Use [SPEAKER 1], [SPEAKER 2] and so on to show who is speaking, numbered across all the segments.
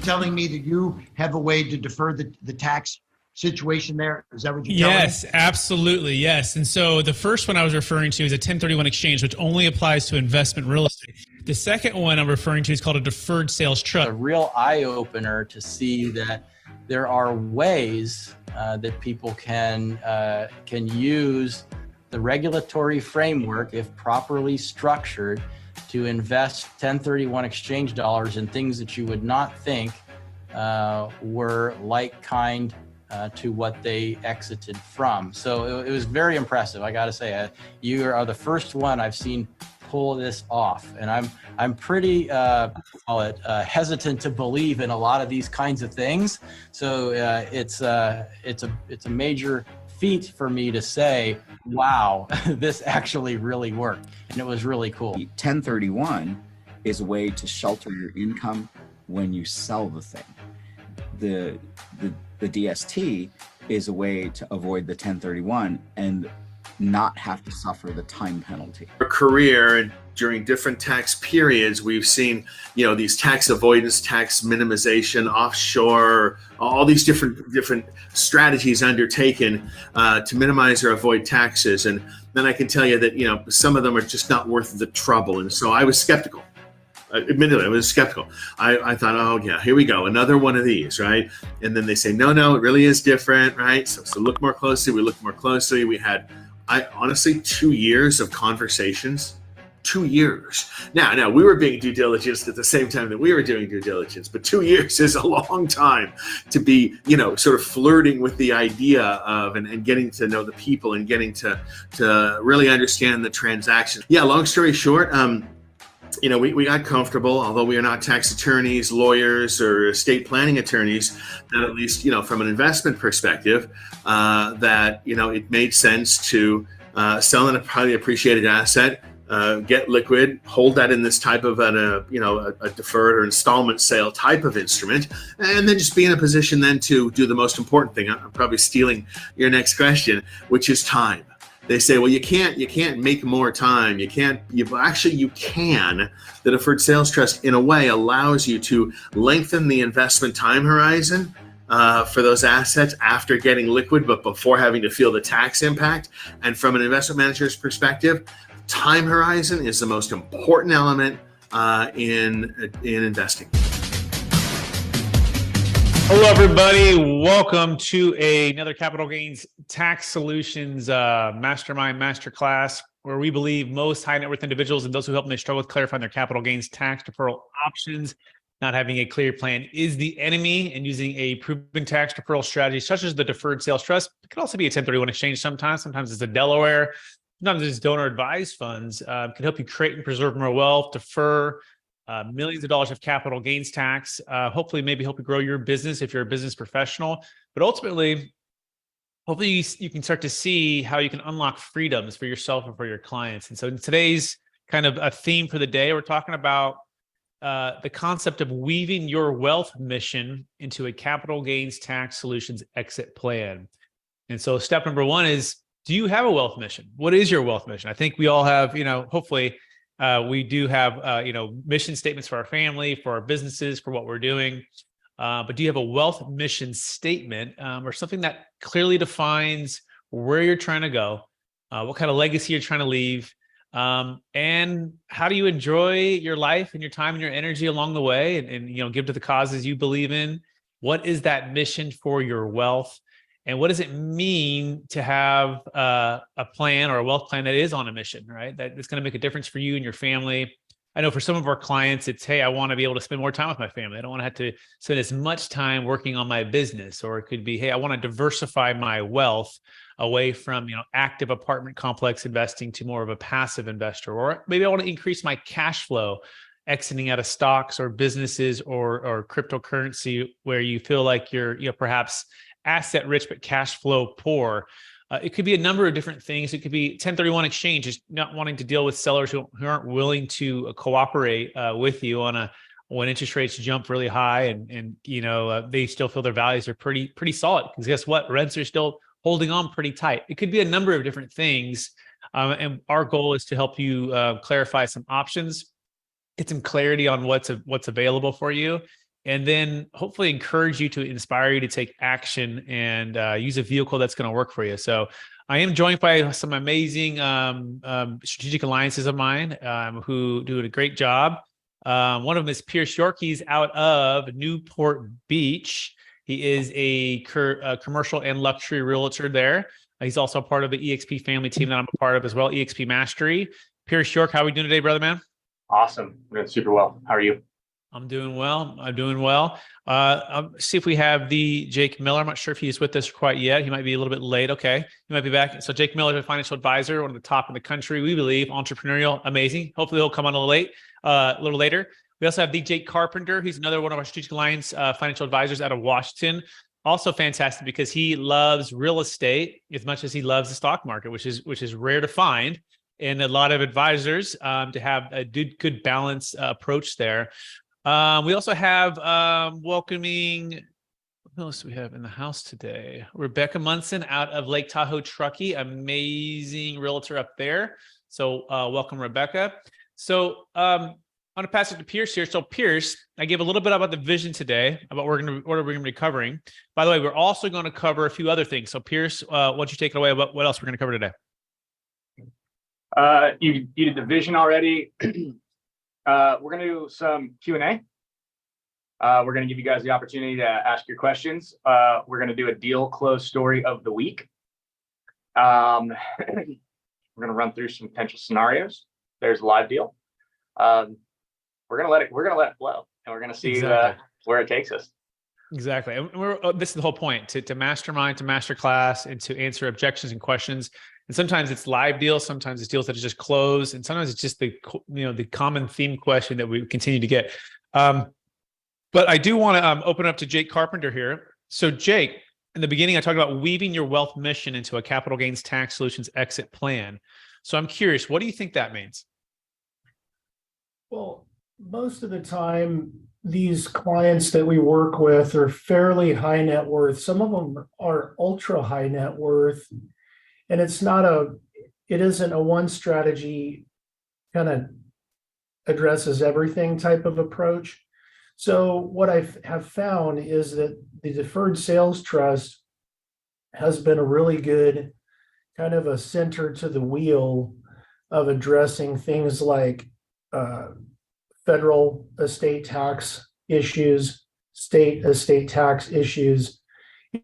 [SPEAKER 1] telling me that you have a way to defer the tax situation there? Is that what you're telling me?
[SPEAKER 2] Yes, absolutely. Yes. And so the first one I was referring to is a 1031 exchange, which only applies to investment real estate. The second one I'm referring to is called a deferred sales trust.
[SPEAKER 3] A real eye opener to see that there are ways that people can use the regulatory framework, if properly structured, to invest 1031 exchange dollars in things that you would not think were like kind to what they exited from. So it was very impressive. I got to say, you are the first one I've seen pull this off, and I'm pretty hesitant to believe in a lot of these kinds of things. So it's a major feat for me to say, wow, this actually really worked, and it was really cool.
[SPEAKER 4] 1031 is a way to shelter your income when you sell the thing. The DST is a way to avoid the 1031 and not have to suffer the time penalty.
[SPEAKER 5] Our career and during different tax periods, we've seen, these tax avoidance, tax minimization, offshore, all these different strategies undertaken to minimize or avoid taxes. And then I can tell you that, some of them are just not worth the trouble. And so I was skeptical. Admittedly, I was skeptical. I thought, oh yeah, here we go, another one of these, right? And then they say, no, it really is different, right? So look more closely. We looked more closely. We had, honestly, 2 years of conversations. 2 years. Now we were being due diligence at the same time that we were doing due diligence, but 2 years is a long time to be, sort of flirting with the idea of and getting to know the people and getting to really understand the transaction. Yeah, long story short, we got comfortable, although we are not tax attorneys, lawyers, or estate planning attorneys, that at least, from an investment perspective, that, it made sense to sell a highly appreciated asset, get liquid, hold that in this type of a deferred or installment sale type of instrument, and then just be in a position then to do the most important thing. I'm probably stealing your next question, which is time. They say, well, you can't make more time. You can. The deferred sales trust, in a way, allows you to lengthen the investment time horizon for those assets after getting liquid, but before having to feel the tax impact. And from an investment manager's perspective, time horizon is the most important element in investing.
[SPEAKER 2] Hello, everybody. Welcome to another Capital Gains Tax Solutions Mastermind Masterclass, where we believe most high net worth individuals and those who help them they struggle with clarifying their capital gains tax deferral options. Not having a clear plan is the enemy, and using a proven tax deferral strategy such as the deferred sales trust. It could also be a 1031 exchange sometimes. Sometimes it's a Delaware. Sometimes it's donor advised funds. Can help you create and preserve more wealth, defer millions of dollars of capital gains tax, hopefully maybe help you grow your business if you're a business professional. But ultimately, hopefully you can start to see how you can unlock freedoms for yourself and for your clients. And so in today's kind of a theme for the day, we're talking about the concept of weaving your wealth mission into a capital gains tax solutions exit plan. And so step number one is, do you have a wealth mission? What is your wealth mission? I think we all have, hopefully we do have, mission statements for our family, for our businesses, for what we're doing. But do you have a wealth mission statement or something that clearly defines where you're trying to go, what kind of legacy you're trying to leave, and how do you enjoy your life and your time and your energy along the way and give to the causes you believe in? What is that mission for your wealth? And what does it mean to have a plan or a wealth plan that is on a mission, right? That it's going to make a difference for you and your family. I know for some of our clients, it's, hey, I want to be able to spend more time with my family. I don't want to have to spend as much time working on my business. Or it could be, hey, I want to diversify my wealth away from, active apartment complex investing to more of a passive investor. Or maybe I want to increase my cash flow, exiting out of stocks or businesses or cryptocurrency where you feel like you're, perhaps asset rich, but cash flow poor. It could be a number of different things. It could be 1031 exchange, just not wanting to deal with sellers who aren't willing to cooperate with you when interest rates jump really high and they still feel their values are pretty solid. Because guess what? Rents are still holding on pretty tight. It could be a number of different things. And our goal is to help you clarify some options, get some clarity on what's available for you, and then hopefully encourage you to inspire you to take action and use a vehicle that's going to work for you. So I am joined by some amazing strategic alliances of mine who do a great job. One of them is Pierce York. He's out of Newport Beach. He is a commercial and luxury realtor there. He's also a part of the EXP family team that I'm a part of as well, EXP Mastery. Pierce York, how are we doing today, brother man?
[SPEAKER 6] Awesome. I'm doing super well. How are you?
[SPEAKER 2] I'm doing well. I'll see if we have the Jake Miller. I'm not sure if he's with us quite yet. He might be a little bit late. Okay. He might be back. So Jake Miller is a financial advisor, one of the top in the country, we believe, entrepreneurial, amazing. Hopefully he'll come on a little later. We also have the Jake Carpenter. He's another one of our Strategic Alliance financial advisors out of Washington. Also fantastic because he loves real estate as much as he loves the stock market, which is rare to find. And a lot of advisors to have a good balance approach there. We also have welcoming, who else do we have in the house today? Rebecca Munson out of Lake Tahoe Truckee, amazing realtor up there. So welcome, Rebecca. So I'm going to pass it to Pierce here. So Pierce, I gave a little bit about the vision today, about what we're going to be covering. By the way, we're also going to cover a few other things. So Pierce, why don't you take it away about what else we're going to cover today?
[SPEAKER 6] You did the vision already. We're going to do some Q&A. We're going to give you guys the opportunity to ask your questions. We're going to do a deal close story of the week. We're going to run through some potential scenarios. There's a live deal. We're going to let it flow, and we're going to see
[SPEAKER 2] Exactly.
[SPEAKER 6] where it takes us.
[SPEAKER 2] Exactly. And this is the whole point, to mastermind, to masterclass, and to answer objections and questions. And sometimes it's live deals, sometimes it's deals that are just closed, and sometimes it's just the common theme question that we continue to get. But I do want to open up to Jake Carpenter here. So Jake, in the beginning, I talked about weaving your wealth mission into a capital gains tax solutions exit plan. So I'm curious, what do you think that means?
[SPEAKER 7] Well, most of the time, these clients that we work with are fairly high net worth. Some of them are ultra high net worth. And it isn't a one strategy kind of addresses everything type of approach. So what I have found is that the deferred sales trust has been a really good kind of a center to the wheel of addressing things like federal estate tax issues, state estate tax issues.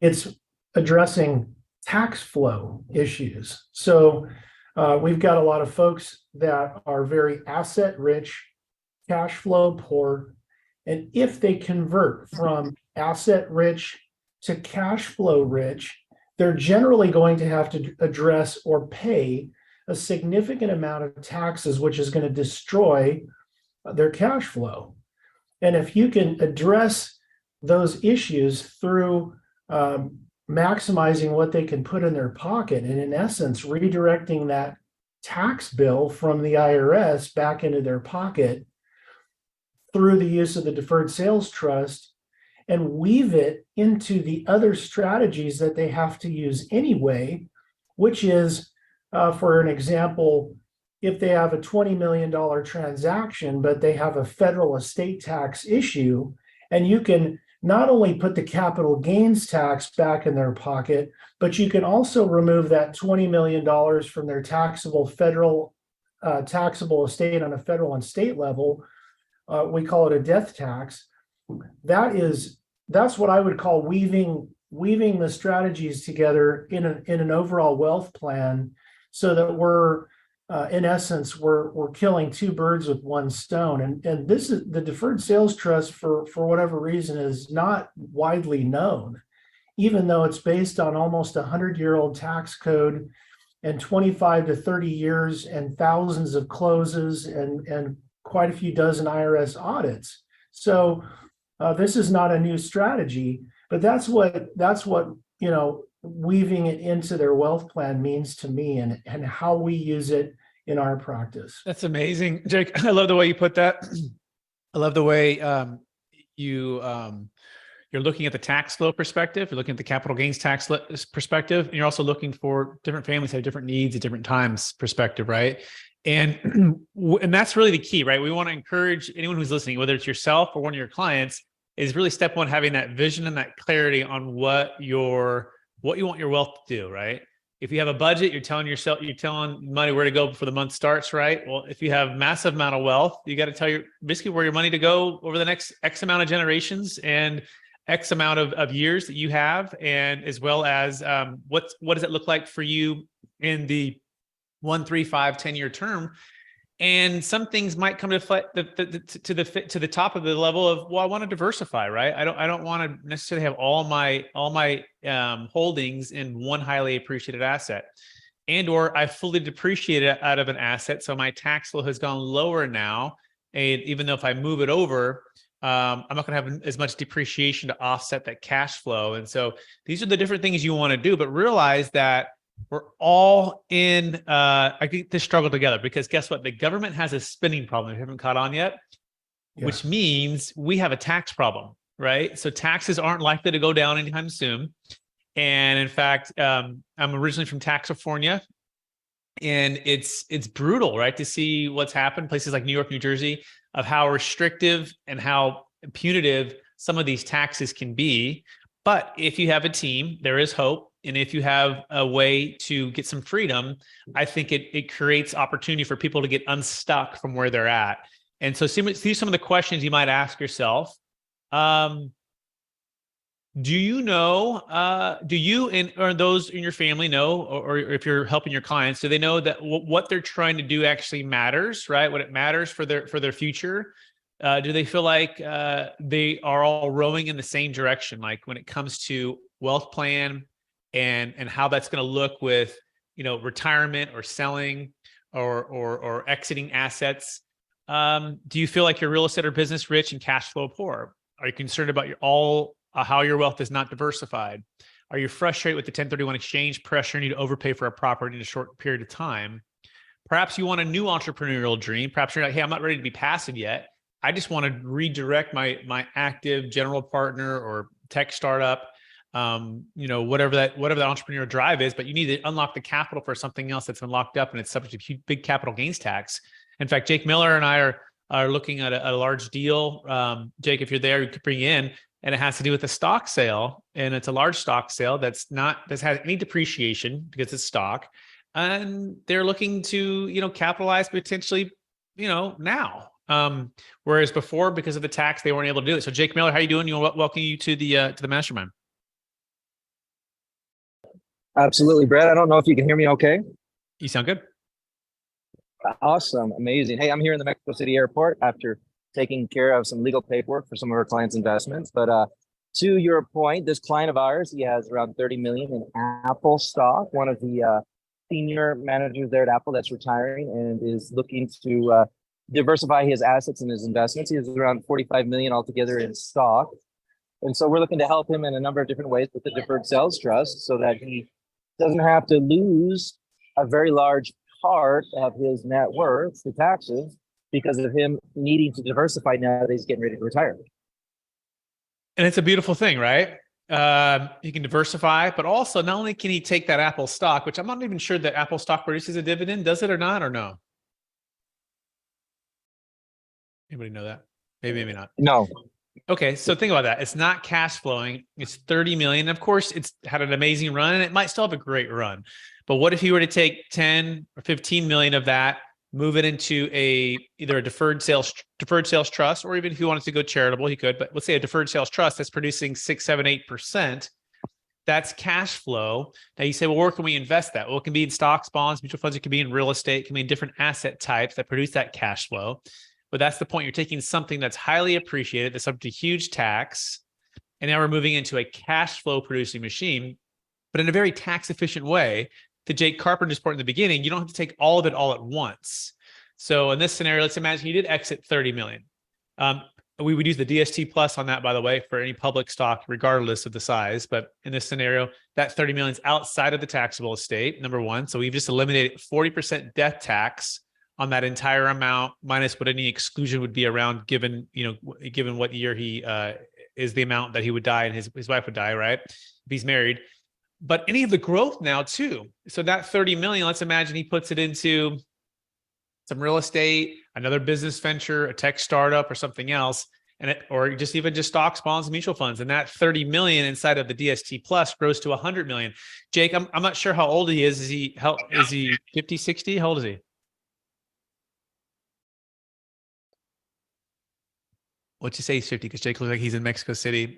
[SPEAKER 7] It's addressing tax flow issues. So we've got a lot of folks that are very asset rich, cash flow poor. And if they convert from asset rich to cash flow rich, they're generally going to have to address or pay a significant amount of taxes, which is going to destroy their cash flow. And if you can address those issues through maximizing what they can put in their pocket, and in essence, redirecting that tax bill from the IRS back into their pocket through the use of the deferred sales trust, and weave it into the other strategies that they have to use anyway, which is, for an example, if they have a $20 million transaction, but they have a federal estate tax issue, and you can not only put the capital gains tax back in their pocket, but you can also remove that $20 million from their taxable estate on a federal and state level. We call it a death tax. That's what I would call weaving the strategies together in an overall wealth plan, so that we're in essence, we're killing two birds with one stone. And this is the deferred sales trust, for whatever reason, is not widely known, even though it's based on almost 100-year-old tax code and 25 to 30 years and thousands of closes and quite a few dozen IRS audits. So this is not a new strategy, but that's what weaving it into their wealth plan means to me, and how we use it in our practice.
[SPEAKER 2] That's amazing, Jake. I love the way you put that. I love the way you're looking at the tax flow perspective. You're looking at the capital gains tax perspective, and you're also looking for different families have different needs at different times perspective, right? And that's really the key, right? We want to encourage anyone who's listening, whether it's yourself or one of your clients, is really step one, having that vision and that clarity on what you want your wealth to do, right? If you have a budget, you're telling money where to go before the month starts, right? Well, if you have massive amount of wealth, you got to tell basically where your money to go over the next X amount of generations and X amount of years that you have, and as well as what does it look like for you in the 1, 3, 5, 10-year term. And some things might come to the top of the level of, well, I want to diversify, right? I don't want to necessarily have all my holdings in one highly appreciated asset, or I fully depreciated out of an asset, so my tax flow has gone lower now. And even though if I move it over, I'm not going to have as much depreciation to offset that cash flow. And so these are the different things you want to do, but realize that we're all in, I think, this struggle together, because guess what? The government has a spending problem we haven't caught on yet, which means we have a tax problem, right? So taxes aren't likely to go down anytime soon. And in fact, I'm originally from Taxifornia, and it's brutal, right? To see what's happened, places like New York, New Jersey, of how restrictive and how punitive some of these taxes can be. But if you have a team, there is hope. And if you have a way to get some freedom, I think it creates opportunity for people to get unstuck from where they're at. And so see some of the questions you might ask yourself. Do you know, or those in your family know, or if you're helping your clients, do they know that what they're trying to do actually matters, right? What it matters for their future? Do they feel like they are all rowing in the same direction? Like when it comes to wealth plan and how that's going to look with, retirement or selling or exiting assets. Do you feel like your real estate or business rich and cash flow poor? Are you concerned about how your wealth is not diversified? Are you frustrated with the 1031 exchange pressuring you to overpay for a property in a short period of time? Perhaps you want a new entrepreneurial dream. Perhaps you're like, hey, I'm not ready to be passive yet. I just want to redirect my active general partner or tech startup, whatever that entrepreneurial drive is, but you need to unlock the capital for something else that's been locked up and it's subject to big capital gains tax. In fact, Jake Miller and I are looking at a large deal. Jake, if you're there, you could bring in, and it has to do with a stock sale, and it's a large stock sale that has any depreciation because it's stock, and they're looking to capitalize potentially now. Whereas before, because of the tax, they weren't able to do it. So Jake Miller, how you doing? Welcome you to the mastermind.
[SPEAKER 8] Absolutely, Brad. I don't know if you can hear me okay.
[SPEAKER 2] You sound good.
[SPEAKER 8] Awesome. Amazing. Hey, I'm here in the Mexico City airport after taking care of some legal paperwork for some of our clients' investments. But to your point, this client of ours, he has around 30 million in Apple stock, one of the senior managers there at Apple that's retiring and is looking to diversify his assets and his investments. He has around 45 million altogether in stock. And so we're looking to help him in a number of different ways with the deferred sales trust so that he doesn't have to lose a very large part of his net worth to taxes because of him needing to diversify now that he's getting ready to retire.
[SPEAKER 2] And it's a beautiful thing, right? He can diversify, but also not only can he take that Apple stock, which I'm not even sure that Apple stock produces a dividend, does it or not, or no? Anybody know that? Maybe not.
[SPEAKER 8] No.
[SPEAKER 2] Okay, so think about that. It's not cash flowing. It's 30 million. Of course, it's had an amazing run, and it might still have a great run. But what if you were to take 10 or 15 million of that, move it into either a deferred sales trust, or even if you wanted to go charitable, he could. But let's say a deferred sales trust that's producing 6, 7, 8%. That's cash flow. Now you say, well, where can we invest that? Well, it can be in stocks, bonds, mutual funds. It can be in real estate. It can be in different asset types that produce that cash flow. But that's the point. You're taking something that's highly appreciated, that's subject to huge tax, and now we're moving into a cash flow producing machine, but in a very tax efficient way. To Jake Carpenter's point in the beginning, you don't have to take all of it all at once. So in this scenario, let's imagine you did exit 30 million. We would use the DST plus on that, by the way, for any public stock, regardless of the size. But in this scenario, that 30 million is outside of the taxable estate, number one. So we've just eliminated 40% death tax on that entire amount, minus what any exclusion would be around, given what year he is the amount that he would die and his wife would die, right? If he's married. But any of the growth now too. So that 30 million, let's imagine he puts it into some real estate, another business venture, a tech startup or something else. or just stocks, bonds, and mutual funds. And that 30 million inside of the DST plus grows to 100 million. Jake, I'm not sure how old he is. Is he 50, 60? How old is he? What'd you say he's 50? Because Jake looks like he's in Mexico City.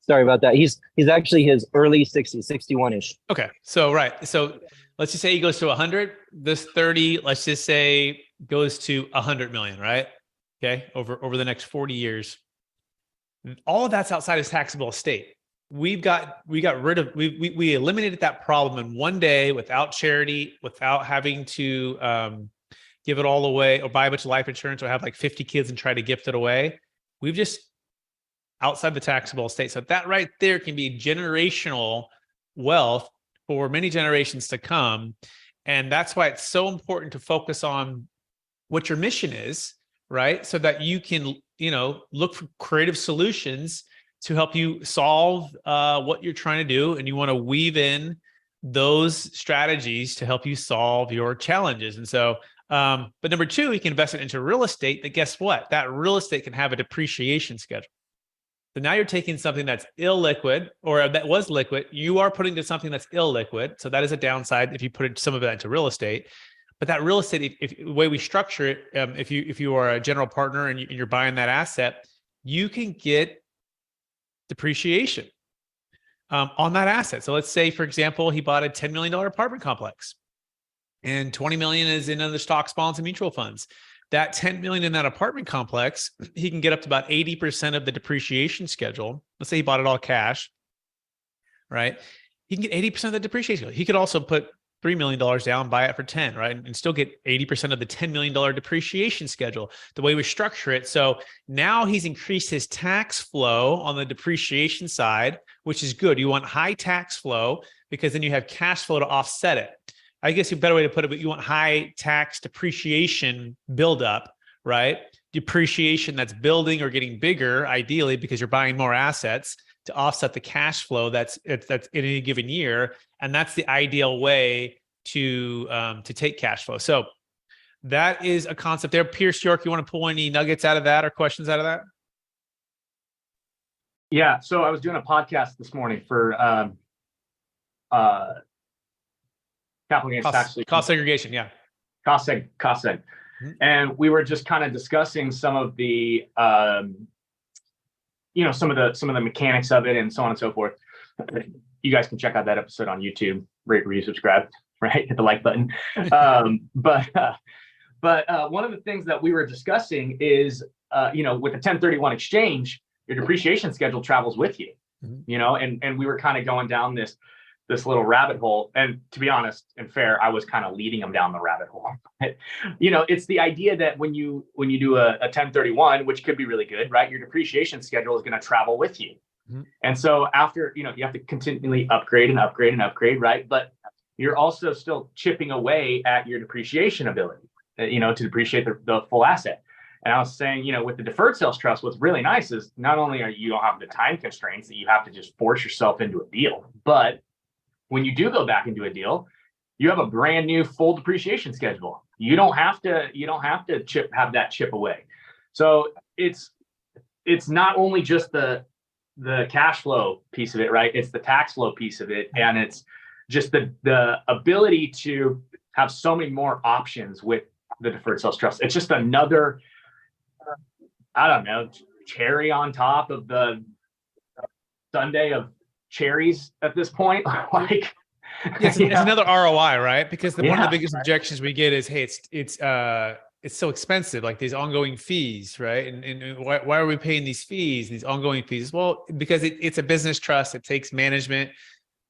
[SPEAKER 8] Sorry about that. He's actually his early 60s, 61-ish.
[SPEAKER 2] Okay. So, right. So let's just say he goes to 100. This 30, let's just say, goes to 100 million, right? Okay. Over the next 40 years. All of that's outside his taxable estate. We eliminated that problem in one day without charity, without having to give it all away or buy a bunch of life insurance or have like 50 kids and try to gift it away. We've just outside the taxable estate. So that right there can be generational wealth for many generations to come. And that's why it's so important to focus on what your mission is, right? So that you can, look for creative solutions to help you solve what you're trying to do. And you want to weave in those strategies to help you solve your challenges. And so, but number two, you can invest it into real estate. That guess what? That real estate can have a depreciation schedule. So now you're taking something that's illiquid or that was liquid. You are putting to something that's illiquid. So that is a downside if you put some of it into real estate. But that real estate, if the way we structure it, if you are a general partner and you're buying that asset, you can get depreciation on that asset. So let's say, for example, he bought a $10 million apartment complex. And 20 million is in other stocks, bonds, and mutual funds. That 10 million in that apartment complex, he can get up to about 80% of the depreciation schedule. Let's say he bought it all cash, right? He can get 80% of the depreciation. He could also put $3 million down, buy it for 10, right? And still get 80% of the $10 million depreciation schedule, the way we structure it. So now he's increased his tax flow on the depreciation side, which is good. You want high tax flow because then you have cash flow to offset it. I guess a better way to put it, but you want high tax depreciation buildup, right? Depreciation that's building or getting bigger, ideally, because you're buying more assets to offset the cash flow that's in any given year, and that's the ideal way to take cash flow. So that is a concept there. Pierce York, you want to pull any nuggets out of that or questions out of that?
[SPEAKER 6] Yeah. So I was doing a podcast this morning for capital gains tax
[SPEAKER 2] cost segregation, yeah.
[SPEAKER 6] Cost seg. Mm-hmm. And we were just kind of discussing some of the some of the mechanics of it and so on and so forth. You guys can check out that episode on YouTube, rate, review, subscribe, right? Hit the like button. But one of the things that we were discussing is with the 1031 exchange, your depreciation schedule travels with you, and we were kind of going down this little rabbit hole. And to be honest and fair, I was kind of leading them down the rabbit hole. It's the idea that when you do a 1031, which could be really good, right? Your depreciation schedule is going to travel with you. Mm-hmm. And so after, you have to continually upgrade and upgrade and upgrade, right? But you're also still chipping away at your depreciation ability, to depreciate the full asset. And I was saying, with the deferred sales trust, what's really nice is not only you don't have the time constraints that you have to just force yourself into a deal, but when you do go back into a deal, you have a brand new full depreciation schedule. You don't have to have that chip away. So it's not only just the cash flow piece of it, right? It's the tax flow piece of it. And it's just the ability to have so many more options with the deferred sales trust. It's just another, cherry on top of the sundae of cherries at this point.
[SPEAKER 2] It's another ROI, right? Because one of the biggest objections we get is, hey, it's so expensive, like these ongoing fees, right? And why are we paying these fees, these ongoing fees? Well, because it's a business trust, it takes management.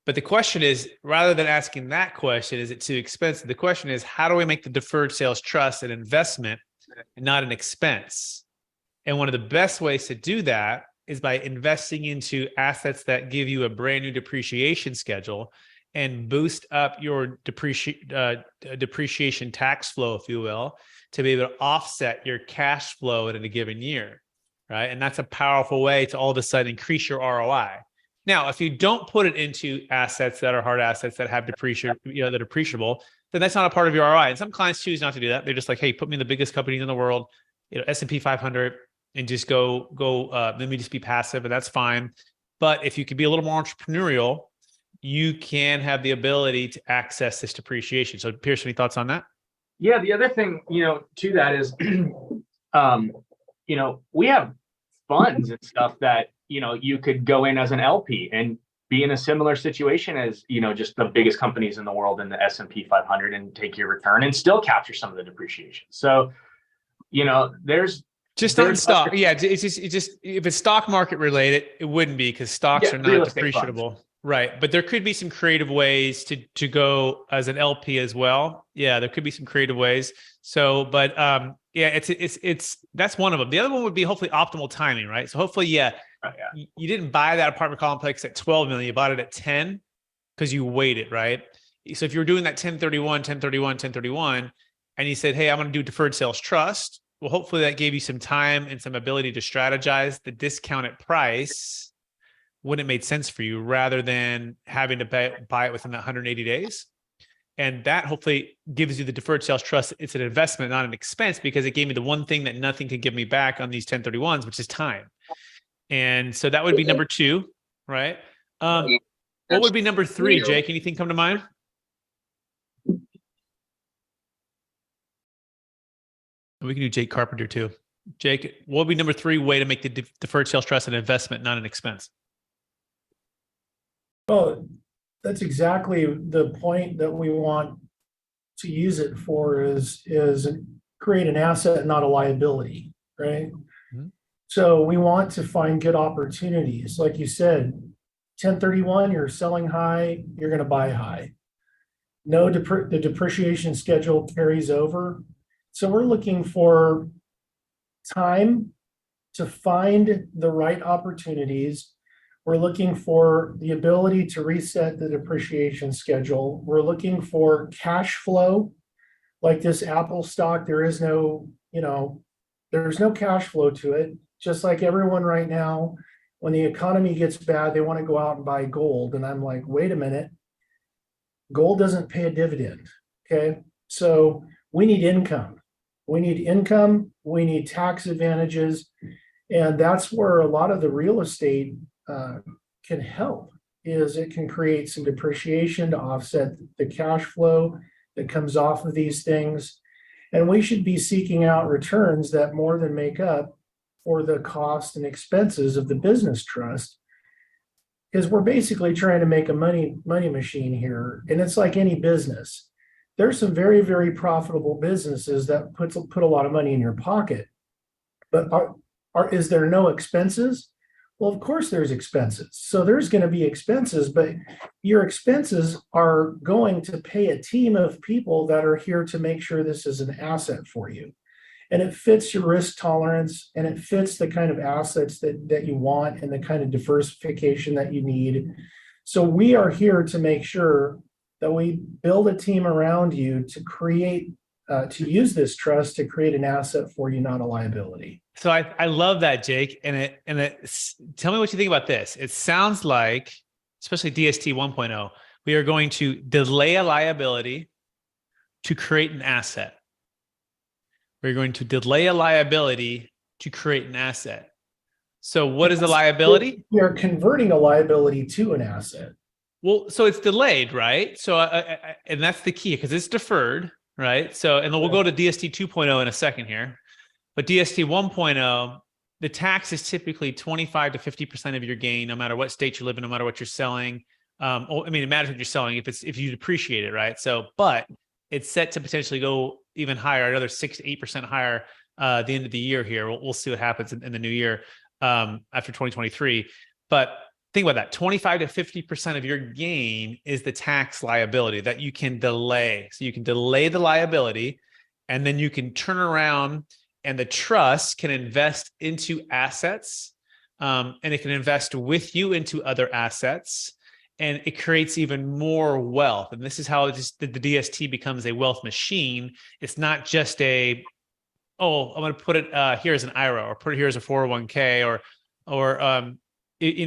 [SPEAKER 2] But the question is, rather than asking that question, is it too expensive? The question is, how do we make the deferred sales trust an investment and not an expense? And one of the best ways to do that is by investing into assets that give you a brand new depreciation schedule and boost up your depreciation tax flow, if you will, to be able to offset your cash flow in a given year, right? And that's a powerful way to all of a sudden increase your ROI. Now, if you don't put it into assets that are hard assets that have that are depreciable, then that's not a part of your ROI. And some clients choose not to do that. They're just like, hey, put me in the biggest companies in the world, S&P 500, and just let me just be passive, and that's fine. But if you could be a little more entrepreneurial, you can have the ability to access this depreciation. So Pierce, any thoughts on that?
[SPEAKER 6] Yeah, the other thing, to that is, we have funds and stuff that, you could go in as an LP and be in a similar situation as, just the biggest companies in the world in the S&P 500 and take your return and still capture some of the depreciation. So, there's
[SPEAKER 2] on stock. Yeah. It's just, if it's stock market related, it wouldn't be, because stocks are not depreciable. Right. But there could be some creative ways to go as an LP as well. Yeah, there could be some creative ways. So, but it's that's one of them. The other one would be hopefully optimal timing, right? So hopefully, you didn't buy that apartment complex at 12 million, you bought it at 10 because you waited, right? So if you were doing that 1031, and you said, hey, I'm going to do deferred sales trust. Well, hopefully that gave you some time and some ability to strategize the discounted price when it made sense for you, rather than having to buy it within that 180 days. And that hopefully gives you the deferred sales trust. It's an investment, not an expense, because it gave me the one thing that nothing could give me back on these 1031s, which is time. And so that would be number 2, right? What would be number 3, Jake? Anything come to mind? We can do Jake Carpenter too. Jake, what would be number 3 way to make the deferred sales trust an investment, not an expense?
[SPEAKER 7] Well, that's exactly the point that we want to use it for, is create an asset, not a liability, right? Mm-hmm. So we want to find good opportunities. Like you said, 1031, you're selling high, you're going to buy high. The depreciation schedule carries over. So we're looking for time to find the right opportunities. We're looking for the ability to reset the depreciation schedule. We're looking for cash flow. Like this Apple stock, there's no cash flow to it. Just like everyone right now, when the economy gets bad, they want to go out and buy gold. And I'm like, wait a minute, gold doesn't pay a dividend. Okay. So we need income. We need tax advantages. And that's where a lot of the real estate can help, is it can create some depreciation to offset the cash flow that comes off of these things. And we should be seeking out returns that more than make up for the cost and expenses of the business trust, because we're basically trying to make a money machine here. And it's like any business. There's some very, very profitable businesses that put a lot of money in your pocket. But is there no expenses? Well, of course there's expenses. So there's going to be expenses, but your expenses are going to pay a team of people that are here to make sure this is an asset for you. And it fits your risk tolerance, and it fits the kind of assets that you want and the kind of diversification that you need. So we are here to make sure that we build a team around you to create, to use this trust to create an asset for you, not a liability.
[SPEAKER 2] So I love that, Jake. And tell me what you think about this. It sounds like, especially DST 1.0, we are going to delay a liability to create an asset. We're going to delay a liability to create an asset. So what is the liability?
[SPEAKER 7] We are converting a liability to an asset.
[SPEAKER 2] Well, so it's delayed, right? So, and that's the key, because it's deferred, right? So, and then we'll go to DST 2.0 in a second here. But DST 1.0, the tax is typically 25 to 50% of your gain, no matter what state you live in, no matter what you're selling. It matters what you're selling if you depreciate it, right? So, but it's set to potentially go even higher, another 6 to 8% higher at the end of the year here. We'll see what happens in the new year after 2023. But think about that. 25 to 50% of your gain is the tax liability that you can delay. So you can delay the liability, and then you can turn around, and the trust can invest into assets, and it can invest with you into other assets, and it creates even more wealth. And this is how the DST becomes a wealth machine. It's not just I'm going to put it here as an IRA, or put it here as a 401k, or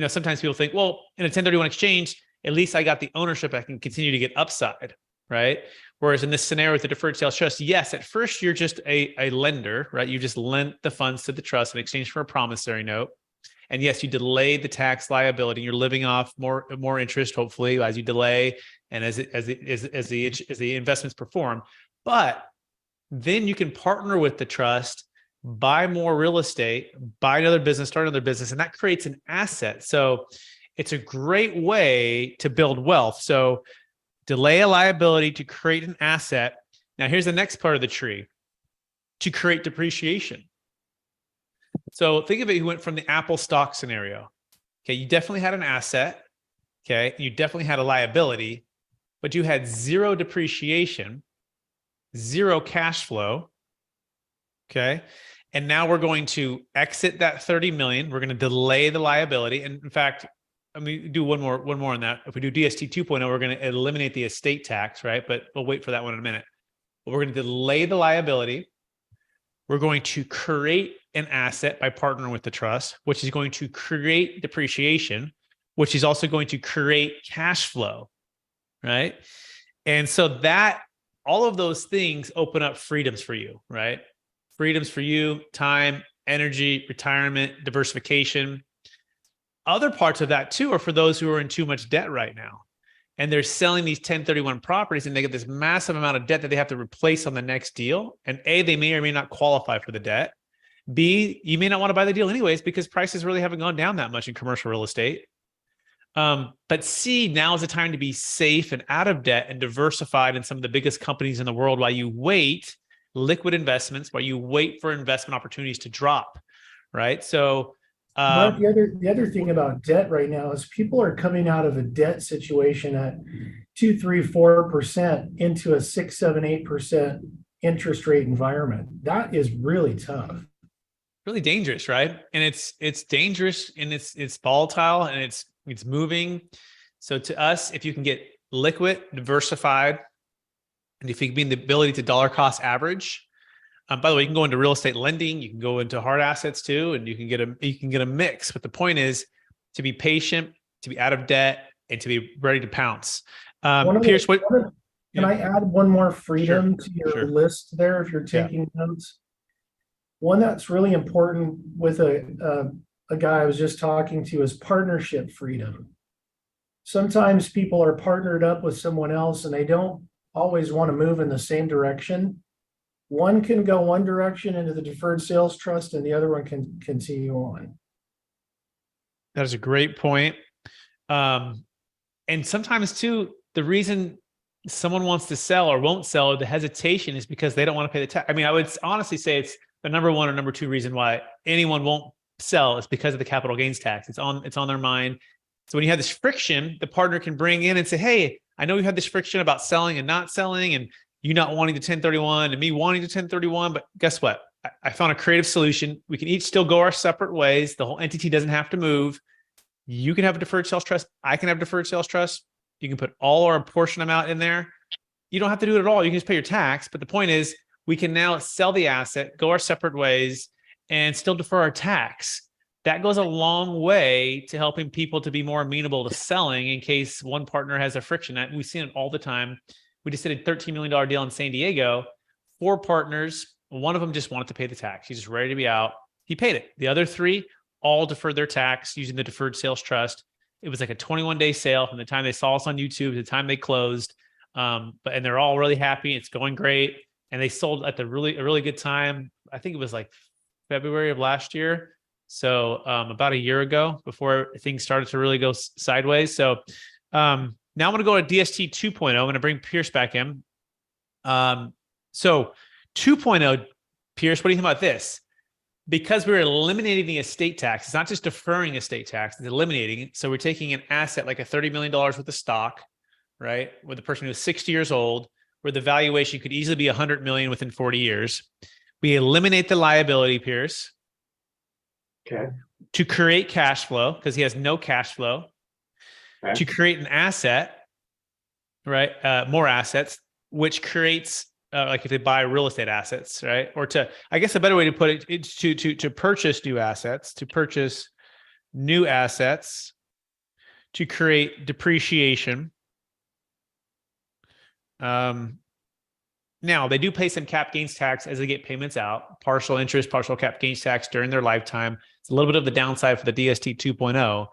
[SPEAKER 2] sometimes people think, well, in a 1031 exchange, at least I got the ownership. I can continue to get upside, right? Whereas in this scenario with the deferred sales trust, yes, at first you're just a lender, right? You just lent the funds to the trust in exchange for a promissory note. And yes, you delay the tax liability. You're living off more interest, hopefully, as you delay and as the investments perform. But then you can partner with the trust, buy more real estate, buy another business, start another business, and that creates an asset. So it's a great way to build wealth. So delay a liability to create an asset. Now, here's the next part of the tree: to create depreciation. So think of it, you went from the Apple stock scenario. Okay, you definitely had an asset. Okay, you definitely had a liability, but you had zero depreciation, zero cash flow. Okay, and now we're going to exit that 30 million. We're going to delay the liability. And in fact, let me do one more on that. If we do DST 2.0, we're going to eliminate the estate tax, right? But we'll wait for that one in a minute. But we're going to delay the liability. We're going to create an asset by partnering with the trust, which is going to create depreciation, which is also going to create cash flow, right? And so that all of those things open up freedoms for you, right? Freedoms for you, time, energy, retirement, diversification. Other parts of that too are for those who are in too much debt right now. And they're selling these 1031 properties and they get this massive amount of debt that they have to replace on the next deal. And A, they may or may not qualify for the debt. B, you may not want to buy the deal anyways because prices really haven't gone down that much in commercial real estate. But C, now is the time to be safe and out of debt and diversified in some of the biggest companies in the world while you wait, liquid investments, while you wait for investment opportunities to drop, right? So
[SPEAKER 7] Mark, the other thing about debt right now is people are coming out of a debt situation at 2, 3, 4% into a 6, 7, 8% interest rate environment. That is really tough.
[SPEAKER 2] Really dangerous, right? And it's dangerous and it's volatile and it's moving. So to us, if you can get liquid, diversified, and if you can be in the ability to dollar cost average. By the way, you can go into real estate lending, you can go into hard assets too, and you can get a mix. But the point is to be patient, to be out of debt, and to be ready to pounce. Pierce,
[SPEAKER 7] can I add one more freedom
[SPEAKER 2] Sure,
[SPEAKER 7] to your
[SPEAKER 2] sure.
[SPEAKER 7] list there if you're taking notes? One that's really important with a guy I was just talking to is partnership freedom. Sometimes people are partnered up with someone else and they don't always want to move in the same direction. One can go one direction into the deferred sales trust and the other one can continue on.
[SPEAKER 2] That is a great point. And sometimes too, the reason someone wants to sell or won't sell or the hesitation is because they don't want to pay the tax. I mean, I would honestly say it's the number one or number two reason why anyone won't sell is because of the capital gains tax. It's on their mind. So when you have this friction, the partner can bring in and say, hey, I know you had this friction about selling and not selling and you not wanting to 1031 and me wanting to 1031, but guess what? I found a creative solution. We can each still go our separate ways. The whole entity doesn't have to move. You can have a deferred sales trust. I can have deferred sales trust. You can put all or a portion amount in there. You don't have to do it at all. You can just pay your tax. But the point is we can now sell the asset, go our separate ways, and still defer our tax. That goes a long way to helping people to be more amenable to selling in case one partner has a friction. We've seen it all the time. We just did a $13 million deal in San Diego. 4 partners. One of them just wanted to pay the tax. He's just ready to be out. He paid it. The other 3 all deferred their tax using the deferred sales trust. It was like a 21-day sale from the time they saw us on YouTube to the time they closed. And they're all really happy. It's going great. And they sold at a really good time. I think it was like February of last year. So about a year ago before things started to really go sideways. So now I'm going to go to DST 2.0. I'm going to bring Pierce back in. So 2.0, Pierce, what do you think about this? Because we're eliminating the estate tax, it's not just deferring estate tax, it's eliminating it. So we're taking an asset like a $30 million worth of stock, right? With a person who's 60 years old, where the valuation could easily be 100 million within 40 years. We eliminate the liability, Pierce.
[SPEAKER 6] Okay.
[SPEAKER 2] To create cash flow, because he has no cash flow. Okay. To create an asset, right? More assets, which creates like if they buy real estate assets, right? Or to, I guess a better way to put it is to purchase new assets, to create depreciation. Now, they do pay some cap gains tax as they get payments out, partial interest, partial cap gains tax during their lifetime. It's a little bit of the downside for the DST 2.0.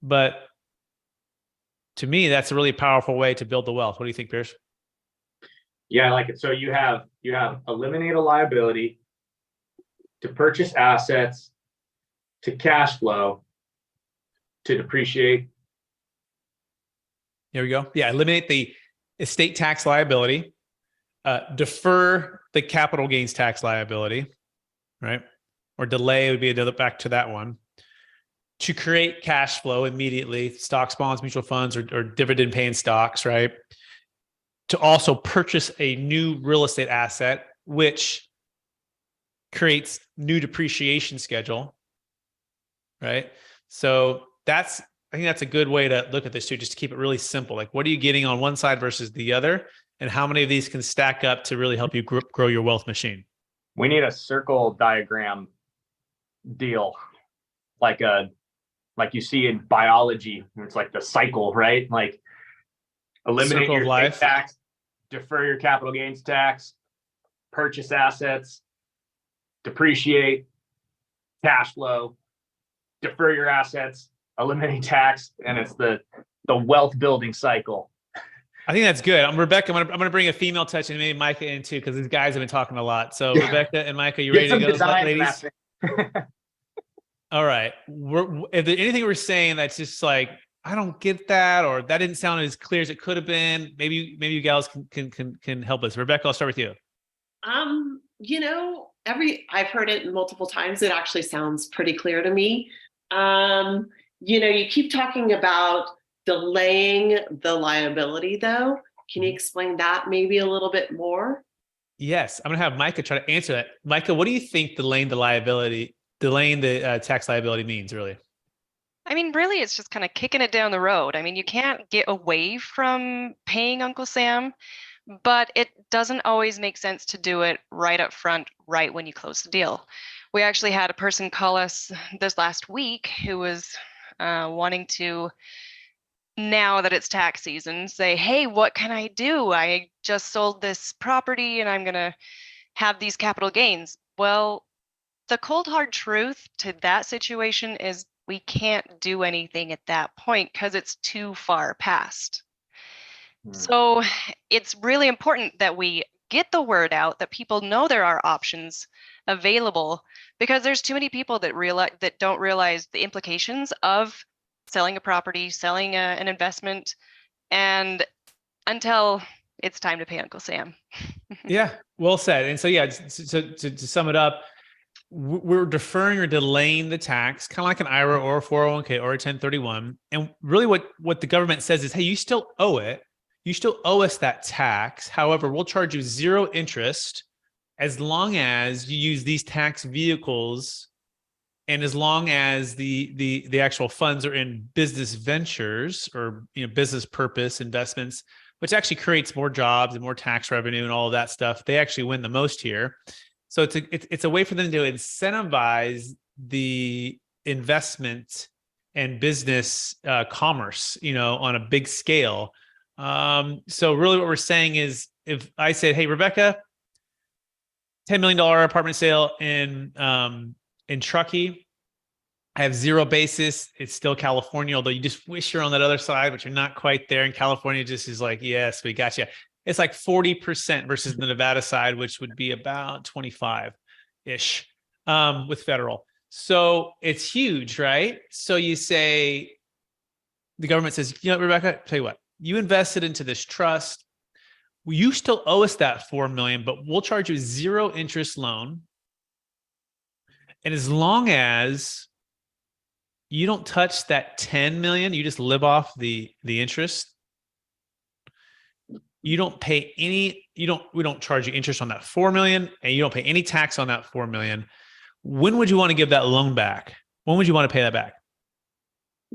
[SPEAKER 2] But to me, that's a really powerful way to build the wealth. What do you think, Pierce?
[SPEAKER 6] Yeah, I like it. So you have eliminate a liability, to purchase assets, to cash flow, to depreciate.
[SPEAKER 2] Here we go. Yeah, eliminate the estate tax liability, defer the capital gains tax liability, right? Or delay would be another back to that one. To create cash flow immediately, stocks, bonds, mutual funds, or dividend paying stocks, right? To also purchase a new real estate asset, which creates new depreciation schedule, right? So I think that's a good way to look at this too, just to keep it really simple. Like, what are you getting on one side versus the other? And how many of these can stack up to really help you grow your wealth machine?
[SPEAKER 6] We need a circle diagram deal, like you see in biology. It's like the cycle, right? Like eliminate
[SPEAKER 2] Circle of
[SPEAKER 6] your
[SPEAKER 2] life.
[SPEAKER 6] estate tax, defer your capital gains tax, purchase assets, depreciate, cash flow, defer your assets, eliminate tax, and it's the wealth building cycle.
[SPEAKER 2] I think that's good. Rebecca, I'm gonna bring a female touch and maybe Micah in too, because these guys have been talking a lot. So Rebecca and Micah, you ready to go, ladies? All right. If there's anything we're saying that's just like, I don't get that, or that didn't sound as clear as it could have been, maybe you gals can help us. Rebecca, I'll start with you.
[SPEAKER 9] I've heard it multiple times. It actually sounds pretty clear to me. You keep talking about delaying the liability though. Can you explain that maybe a little bit more?
[SPEAKER 2] Yes, I'm gonna have Micah try to answer that. Micah, what do you think delaying the tax liability means, really?
[SPEAKER 10] I mean, really, it's just kind of kicking it down the road. I mean, you can't get away from paying Uncle Sam, but it doesn't always make sense to do it right up front, right when you close the deal. We actually had a person call us this last week who was wanting to, now that it's tax season, say, hey, what can I do? I just sold this property and I'm going to have these capital gains. Well, the cold hard truth to that situation is we can't do anything at that point because it's too far past. So it's really important that we get the word out, that people know there are options available, because there's too many people that don't realize the implications of selling a property, selling an investment, and until it's time to pay Uncle Sam.
[SPEAKER 2] Yeah, well said. And so, yeah, so to sum it up, we're deferring or delaying the tax, kind of like an IRA or a 401k or a 1031. And really what the government says is, hey, you still owe it. You still owe us that tax. However, we'll charge you zero interest as long as you use these tax vehicles, and as long as the actual funds are in business ventures or business purpose investments, which actually creates more jobs and more tax revenue and all of that stuff. They actually win the most here. So it's a way for them to incentivize the investment and business commerce, on a big scale. So really what we're saying is, if I said, hey, Rebecca, $10 million apartment sale in Truckee, I have zero basis. It's still California, although you just wish you're on that other side, but you're not quite there. And California just is like, yes, we got you. It's like 40% versus the Nevada side, which would be about 25-ish with federal. So it's huge, right? So you say, the government says, Rebecca, tell you what, you invested into this trust. You still owe us that $4 million, but we'll charge you zero interest loan. And as long as you don't touch that 10 million, you just live off the interest. You don't pay we don't charge you interest on that 4 million, and you don't pay any tax on that 4 million. When would you want to give that loan back? When would you want to pay that back?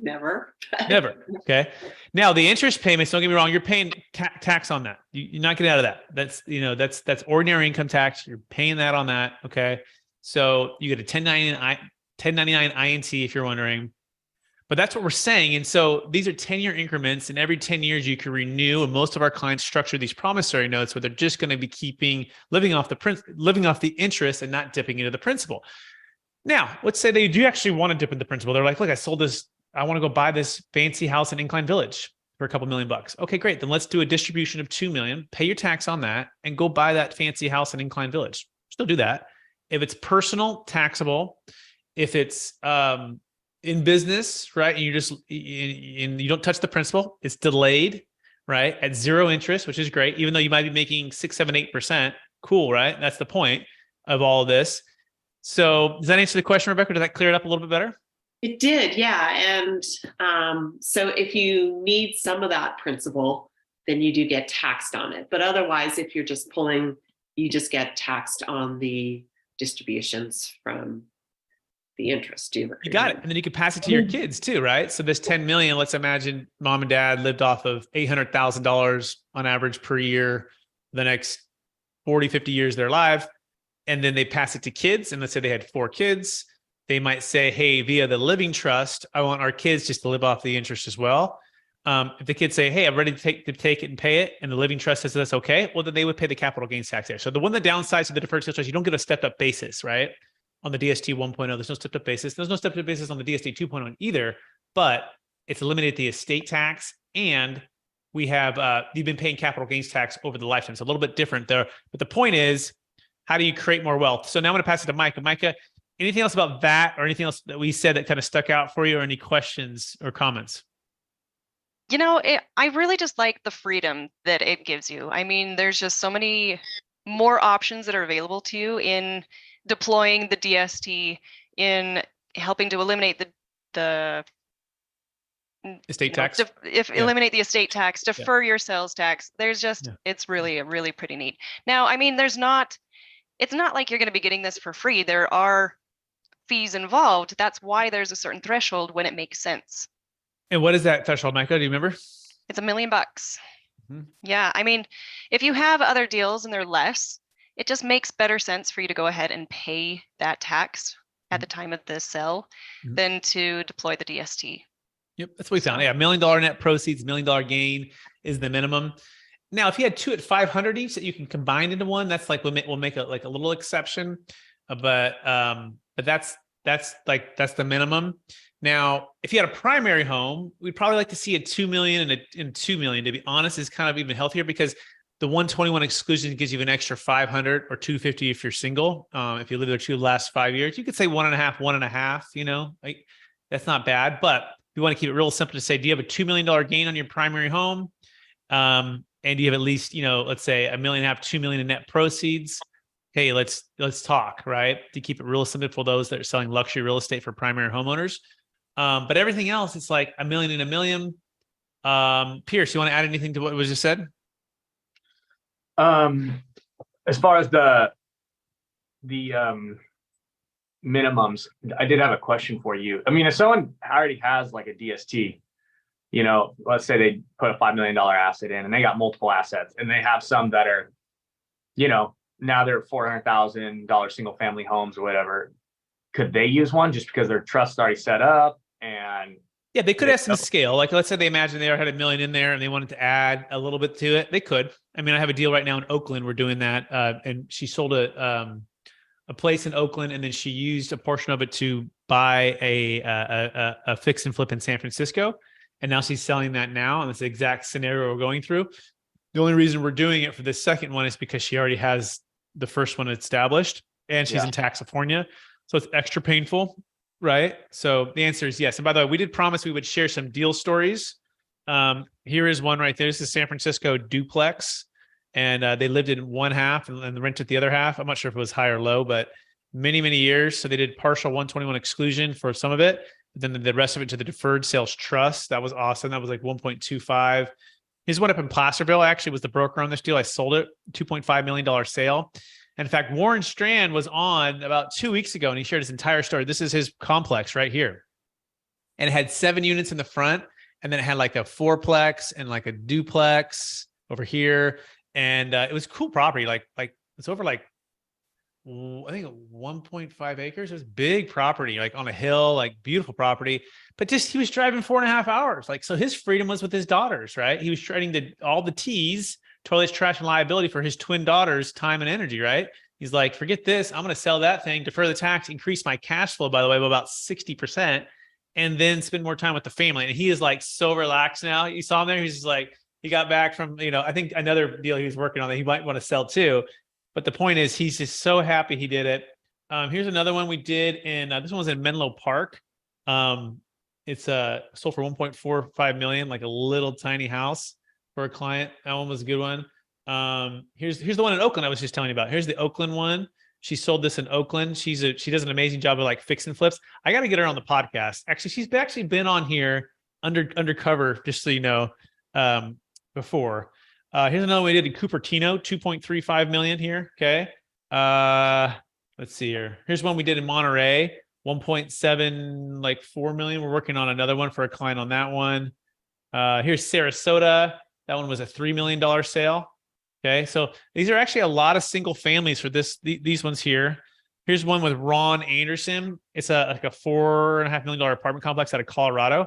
[SPEAKER 9] Never.
[SPEAKER 2] Never. Okay. Now the interest payments, don't get me wrong, you're paying tax on that. You're not getting out of that. That's ordinary income tax. You're paying that on that. Okay. So you get a 1099 INT if you're wondering. But that's what we're saying. And so these are 10-year increments, and every 10 years you can renew. And most of our clients structure these promissory notes where they're just going to be living off the interest and not dipping into the principal. Now, let's say they do actually want to dip into the principal. They're like, look, I sold this. I want to go buy this fancy house in Incline Village for a couple $1 million. Okay, great. Then let's do a distribution of $2 million, pay your tax on that, and go buy that fancy house in Incline Village. Still do that. If it's personal, taxable. If it's in business, right, and you don't touch the principal, it's delayed, right, at 0 interest, which is great, even though you might be making 6, 7, 8%. Cool, right? That's the point of all of this. So does that answer the question, Rebecca? Did that clear it up a little bit better?
[SPEAKER 9] It did, yeah. And so if you need some of that principal, then you do get taxed on it. But otherwise, if you're just pulling, you just get taxed on the distributions from the interest due.
[SPEAKER 2] You got it. And then you can pass it to your kids too, right? So this 10 million, let's imagine mom and dad lived off of $800,000 on average per year the next 40, 50 years of their life. And then they pass it to kids. And let's say they had 4 kids. They might say, hey, via the living trust, I want our kids just to live off the interest as well. If the kids say, hey, I'm ready to take it and pay it, and the living trust says that's okay, well, then they would pay the capital gains tax there. So the one that downsides of the deferred sales tax, you don't get a stepped up basis, right? On the DST 1.0, there's no stepped up basis. There's no stepped up basis on the DST 2.0 either, but it's eliminated the estate tax, and we have, you've been paying capital gains tax over the lifetime. It's a little bit different there. But the point is, how do you create more wealth? So now I'm going to pass it to Micah. Micah, anything else about that or anything else that we said that kind of stuck out for you, or any questions or comments?
[SPEAKER 10] You know, I really just like the freedom that it gives you. I mean, there's just so many more options that are available to you in deploying the DST, in helping to eliminate the
[SPEAKER 2] estate tax.
[SPEAKER 10] Eliminate the estate tax, defer your sales tax. There's just, it's really pretty neat. Now, I mean, it's not like you're going to be getting this for free. There are fees involved. That's why there's a certain threshold when it makes sense.
[SPEAKER 2] And what is that threshold, Micah? Do you remember?
[SPEAKER 10] It's $1 million. Mm-hmm. Yeah. I mean, if you have other deals and they're less, it just makes better sense for you to go ahead and pay that tax at the time of the sale than to deploy the DST.
[SPEAKER 2] Yep. That's what we found. Yeah. $1 million net proceeds, $1 million gain is the minimum. Now, if you had 2 at 500 each that you can combine into one, that's like, we'll make a little exception, but that's the minimum. Now, if you had a primary home, we'd probably like to see a 2 million and 2 million, to be honest, is kind of even healthier, because the 121 exclusion gives you an extra 500 or 250 if you're single. If you live there 2 of the last 5 years, you could say 1.5, you know, like, that's not bad. But if you want to keep it real simple to say, do you have a $2 million gain on your primary home? And do you have at least, you know, let's say $1.5 million, $2 million in net proceeds? Hey, let's talk, right? To keep it real simple for those that are selling luxury real estate for primary homeowners. But everything else, it's like $1 million and $1 million. Pierce, you want to add anything to what was just said?
[SPEAKER 6] As far as the minimums, I did have a question for you. I mean, if someone already has like a DST, you know, let's say they put a $5 million asset in and they got multiple assets, and they have some that are, you know, now they're $400,000 single family homes or whatever. Could they use one just because their trust's already set up? And
[SPEAKER 2] yeah, they could have some scale. Like, let's say they imagine they already had $1 million in there and they wanted to add a little bit to it. They could. I mean, I have a deal right now in Oakland. We're doing that. And she sold a place in Oakland, and then she used a portion of it to buy a fix and flip in San Francisco. And now she's selling that now. And it's the exact scenario we're going through. The only reason we're doing it for this second one is because she already has the first one established, and she's in California. So it's extra painful, right? So the answer is yes. And by the way, we did promise we would share some deal stories. Here is one right there. This is San Francisco duplex, and they lived in one half and rented the other half. I'm not sure if it was high or low, but many, many years. So they did partial 121 exclusion for some of it, but then the rest of it to the deferred sales trust. That was awesome. That was like 1.25. Here's one up in Placerville. I actually was the broker on this deal. I sold it, $2.5 million sale. In fact, Warren Strand was on about 2 weeks ago, and he shared his entire story. This is his complex right here. And it had 7 units in the front, and then it had like a fourplex and like a duplex over here. And it was cool property. Like it's over like I think 1.5 acres. It was big property, like on a hill, like beautiful property. But just he was driving 4.5 hours. Like, so his freedom was with his daughters, right? He was trading all the T's, toilets, trash, and liability for his twin daughters' time and energy, right? He's like, forget this. I'm going to sell that thing, defer the tax, increase my cash flow, by the way, by about 60%, and then spend more time with the family. And he is like so relaxed now. You saw him there. He's just like, he got back from, I think another deal he was working on that he might want to sell too. But the point is, he's just so happy he did it. Here's another one we did in, this one was in Menlo Park. It's sold for 1.45 million, like a little tiny house for a client. That one was a good one. Here's the one in Oakland I was just telling you about. Here's the Oakland one. She sold this in Oakland. She does an amazing job of like fix and flips. I got to get her on the podcast. Actually, she's actually been on here undercover, just so you know, before. Here's another one we did in Cupertino, 2.35 million here. Okay. Let's see here. Here's one we did in Monterey, 1.4 million. We're working on another one for a client on that one. Here's Sarasota. That one was a $3 million sale. Okay. So these are actually a lot of single families for these ones here. Here's one with Ron Anderson. It's like a $4.5 million apartment complex out of Colorado.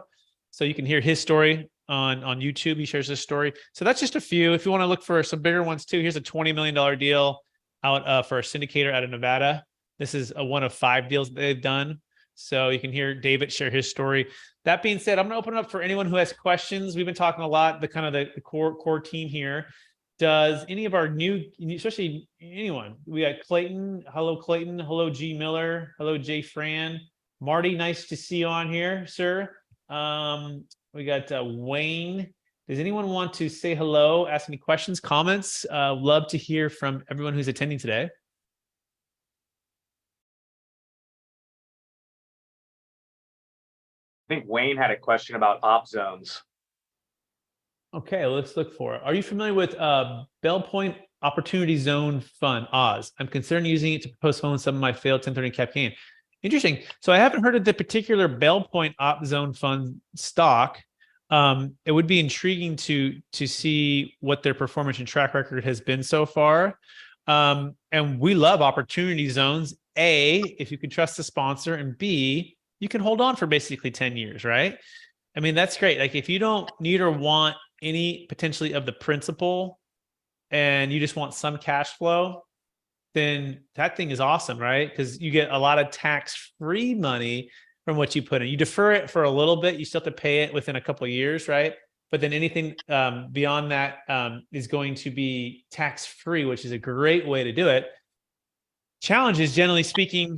[SPEAKER 2] So you can hear his story on YouTube. He shares this story. So that's just a few. If you want to look for some bigger ones too, here's a $20 million deal out for a syndicator out of Nevada. This is one of 5 deals that they've done. So you can hear David share his story. That being said, I'm going to open it up for anyone who has questions. We've been talking a lot, the core team here. Does any of our new, especially anyone, we got Clayton. Hello, Clayton. Hello, G. Miller. Hello, Jay Fran. Marty, nice to see you on here, sir. We got Wayne. Does anyone want to say hello, ask any questions, comments? Love to hear from everyone who's attending today.
[SPEAKER 6] I think Wayne had a question about op zones.
[SPEAKER 2] Okay, let's look for it. Are you familiar with Bell Point Opportunity Zone Fund, Oz? I'm considering using it to postpone some of my failed 1030 cap gain. Interesting. So I haven't heard of the particular Bell Point Op Zone Fund stock. It would be intriguing to see what their performance and track record has been so far. And we love opportunity zones. A, if you can trust the sponsor, and B, you can hold on for basically 10 years, right? I mean, that's great. Like if you don't need or want any potentially of the principal and you just want some cash flow, then that thing is awesome, right? Because you get a lot of tax-free money from what you put in. You defer it for a little bit. You still have to pay it within a couple of years, right? But then anything beyond that is going to be tax-free, which is a great way to do it. Challenge is, generally speaking,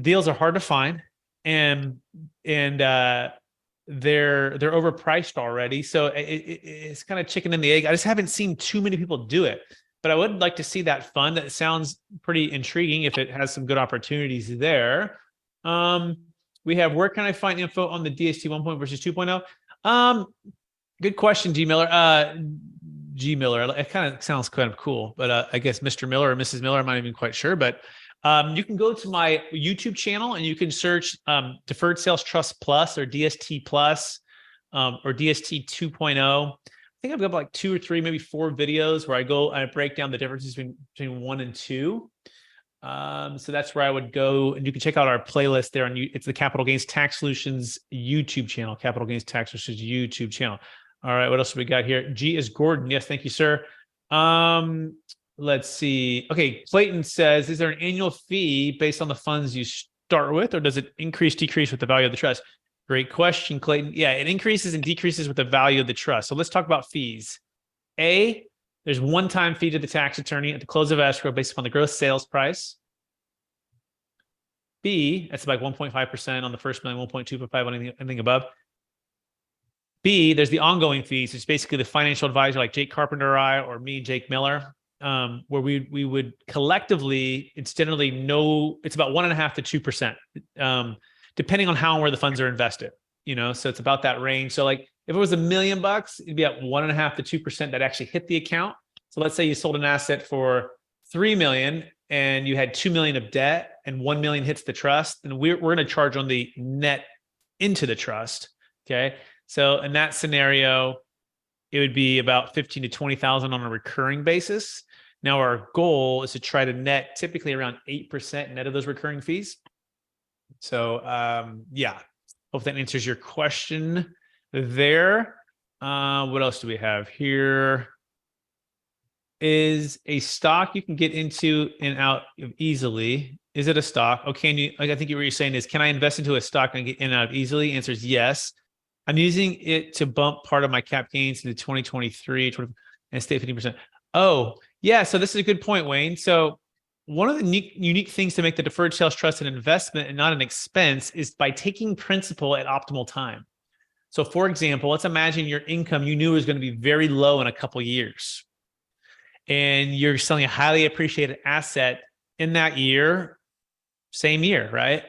[SPEAKER 2] deals are hard to find, and they're overpriced already. So it's kind of chicken and the egg. I just haven't seen too many people do it. But I would like to see that fund. That sounds pretty intriguing if it has some good opportunities there. We have, where can I find info on the DST 1.0 versus 2.0? Good question, G. Miller. G. Miller, it kind of sounds kind of cool, but I guess Mr. Miller or Mrs. Miller, I'm not even quite sure. But you can go to my YouTube channel and you can search Deferred Sales Trust Plus or DST Plus or DST 2.0. I think I've got like 2 or 3, maybe 4 videos where I go and I break down the differences between 1 and 2. So that's where I would go, and you can check out our playlist there. It's the Capital Gains Tax Solutions YouTube channel, Capital Gains Tax Solutions YouTube channel. All right, what else do we got here? G is Gordon. Yes, thank you, sir. Let's see. Okay, Clayton says, is there an annual fee based on the funds you start with, or does it increase, decrease with the value of the trust? Great question, Clayton. Yeah, it increases and decreases with the value of the trust. So let's talk about fees. A, there's one-time fee to the tax attorney at the close of escrow based upon the gross sales price. B, that's about 1.5% on the first million, 1.255 on anything above. B, there's the ongoing fees. It's basically the financial advisor like Jake Carpenter or I, or me, Jake Miller, where we would collectively, it's generally it's about 1.5 to 2%, depending on how and where the funds are invested. So it's about that range. So like if it was $1 million, it'd be at 1.5 to 2% that actually hit the account. So let's say you sold an asset for $3 million and you had $2 million of debt and $1 million hits the trust, and we're going to charge on the net into the trust. Okay. So in that scenario, it would be about $15,000 to $20,000 on a recurring basis. Now, our goal is to try to net typically around 8% net of those recurring fees. So, yeah, hope that answers your question there. What else do we have here? Is a stock you can get into and out of easily? Is it a stock? Oh, can you, like, I think what you're saying is, can I invest into a stock and get in and out of easily? Answer is yes. I'm using it to bump part of my cap gains into 2023 and stay 50%. Oh, yeah. So this is a good point, Wayne. So one of the unique things to make the deferred sales trust an investment and not an expense is by taking principal at optimal time. So for example, let's imagine your income you knew was going to be very low in a couple of years, and you're selling a highly appreciated asset in that year, same year, right?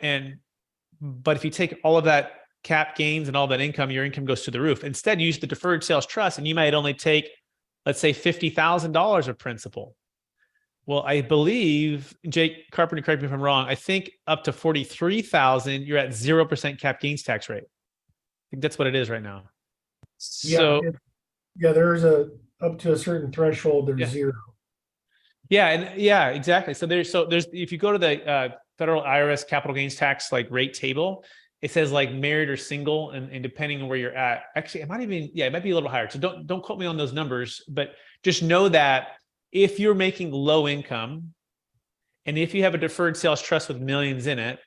[SPEAKER 2] But if you take all of that cap gains and all that income, your income goes to the roof. Instead, use the deferred sales trust, and you might only take, let's say, $50,000 of principal. Well, I believe, Jake Carpenter, correct me if I'm wrong, I think up to $43,000, you're at 0% cap gains tax rate. I think that's what it is right now. So
[SPEAKER 7] yeah, there's up to a certain threshold, there's zero.
[SPEAKER 2] Yeah, and yeah, exactly. So there's if you go to the federal IRS capital gains tax like rate table, it says like married or single, and depending on where you're at, actually, it might be a little higher. So don't quote me on those numbers, but just know that if you're making low income, and if you have a deferred sales trust with millions in it,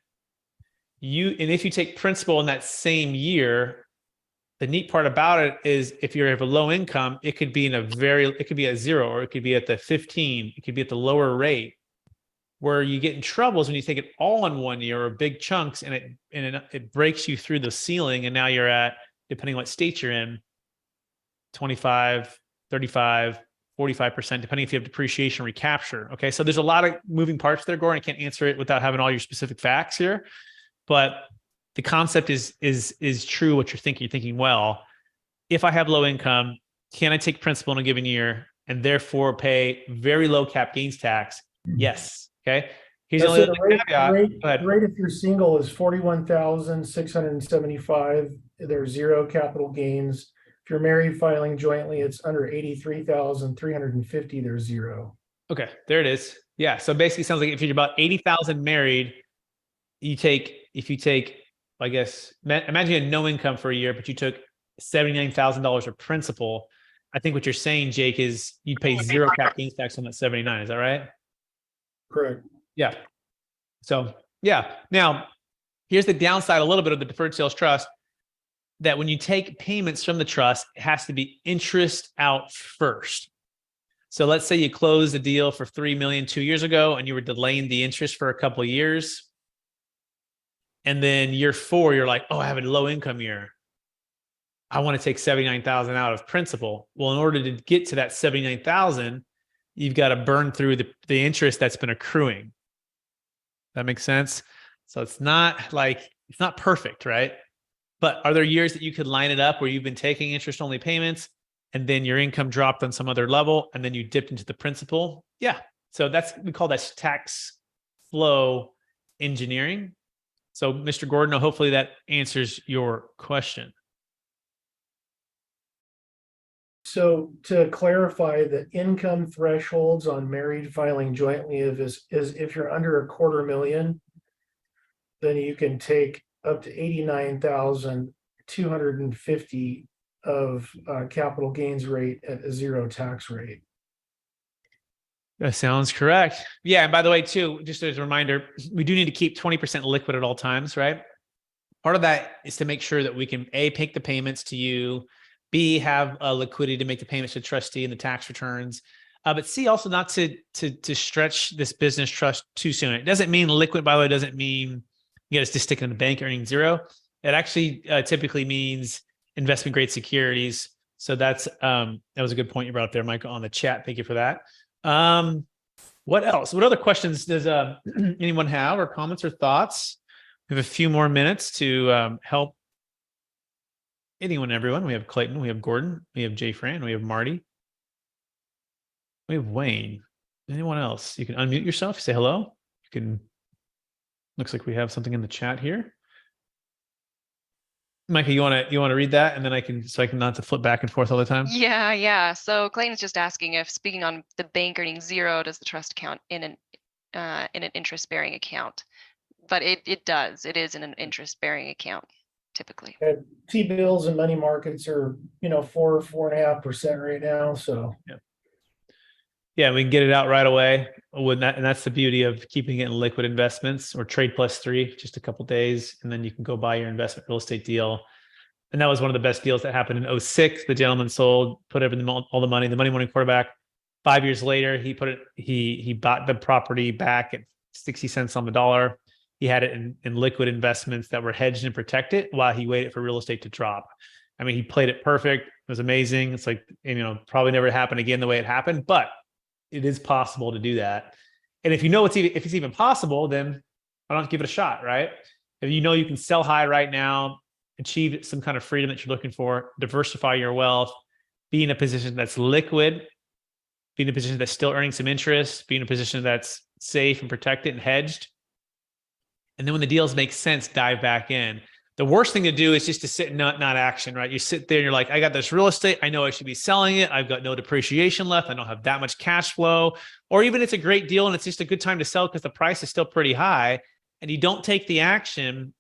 [SPEAKER 2] and if you take principal in that same year, the neat part about it is if you have a low income, it could be it could be at 0, or it could be at the 15, it could be at the lower rate. Where you get in trouble is when you take it all in 1 year or big chunks, and it breaks you through the ceiling, and now you're at, depending on what state you're in, 25, 35, 45%, depending if you have depreciation recapture. Okay, so there's a lot of moving parts there, Gordon. I can't answer it without having all your specific facts here, but the concept is true. What you're thinking, well, if I have low income, can I take principal in a given year and therefore pay very low cap gains tax? Yes. Okay. Here's
[SPEAKER 7] So
[SPEAKER 2] the caveat.
[SPEAKER 7] the rate if you're single is 41,675. There's 0 capital gains. If you're married filing jointly, it's under 83,350. There's 0.
[SPEAKER 2] Okay, there it is. Yeah. So basically, it sounds like if you're about 80,000 married, if you take, I guess, imagine you had no income for a year, but you took $79,000 of principal. I think what you're saying, Jake, is you'd pay 0 cap gains tax on that 79. Is that right?
[SPEAKER 7] Correct.
[SPEAKER 2] Yeah. So yeah. Now, here's the downside a little bit of the deferred sales trust, that when you take payments from the trust, it has to be interest out first. So let's say you closed a deal for $3 million 2 years ago, and you were delaying the interest for a couple of years. And then year 4, you're like, oh, I have a low income year. I want to take 79,000 out of principal. Well, in order to get to that 79,000, you've got to burn through the interest that's been accruing. That makes sense? So it's not perfect, right? But are there years that you could line it up where you've been taking interest only payments, and then your income dropped on some other level, and then you dipped into the principal? Yeah. So we call that tax flow engineering. So, Mr. Gordon, hopefully that answers your question.
[SPEAKER 7] So to clarify, the income thresholds on married filing jointly is if you're under $250,000, then you can take up to 89,250 of capital gains rate at a 0 tax rate.
[SPEAKER 2] That sounds correct. Yeah. And by the way, too, just as a reminder, we do need to keep 20% liquid at all times, right? Part of that is to make sure that we can A, make the payments to you, B, have a liquidity to make the payments to the trustee and the tax returns. But C, also not to stretch this business trust too soon. It doesn't mean liquid, by the way, doesn't mean you got to just stick it in the bank earning 0. It actually typically means investment grade securities. So that was a good point you brought up there, Michael, on the chat. Thank you for that. What else? What other questions does anyone have, or comments or thoughts? We have a few more minutes to help anyone, everyone. We have Clayton, we have Gordon, we have Jay Fran, we have Marty, we have Wayne. Anyone else? You can unmute yourself, say hello. You can. Looks like we have something in the chat here. Micah, you want to read that, and then I can not to flip back and forth all the time.
[SPEAKER 10] Yeah. So Clayton's just asking if, speaking on the bank earning zero, does the trust count in an interest-bearing account? But it does. It is in an interest-bearing account typically.
[SPEAKER 7] T-bills and money markets are 4.5% right now. So
[SPEAKER 2] Yeah, we can get it out right away and that's the beauty of keeping it in liquid investments or trade plus 3, just a couple days, and then you can go buy your investment real estate deal. And that was one of the best deals that happened in 2006. The gentleman sold, put everything, all the money morning quarterback. 5 years later, he bought the property back at 60 cents on the dollar. He had it in liquid investments that were hedged and protected while he waited for real estate to drop. I mean, he played it perfect. It was amazing. It's like, probably never happened again the way it happened, but it is possible to do that. And if it's even possible, then why not give it a shot, right? If you know you can sell high right now, achieve some kind of freedom that you're looking for, diversify your wealth, be in a position that's liquid, be in a position that's still earning some interest, be in a position that's safe and protected and hedged. And then when the deals make sense, dive back in. The worst thing to do is just to sit and not action, right? You sit there and you're like, I got this real estate. I know I should be selling it. I've got no depreciation left. I don't have that much cash flow. Or even it's a great deal and it's just a good time to sell because the price is still pretty high. And you don't take the action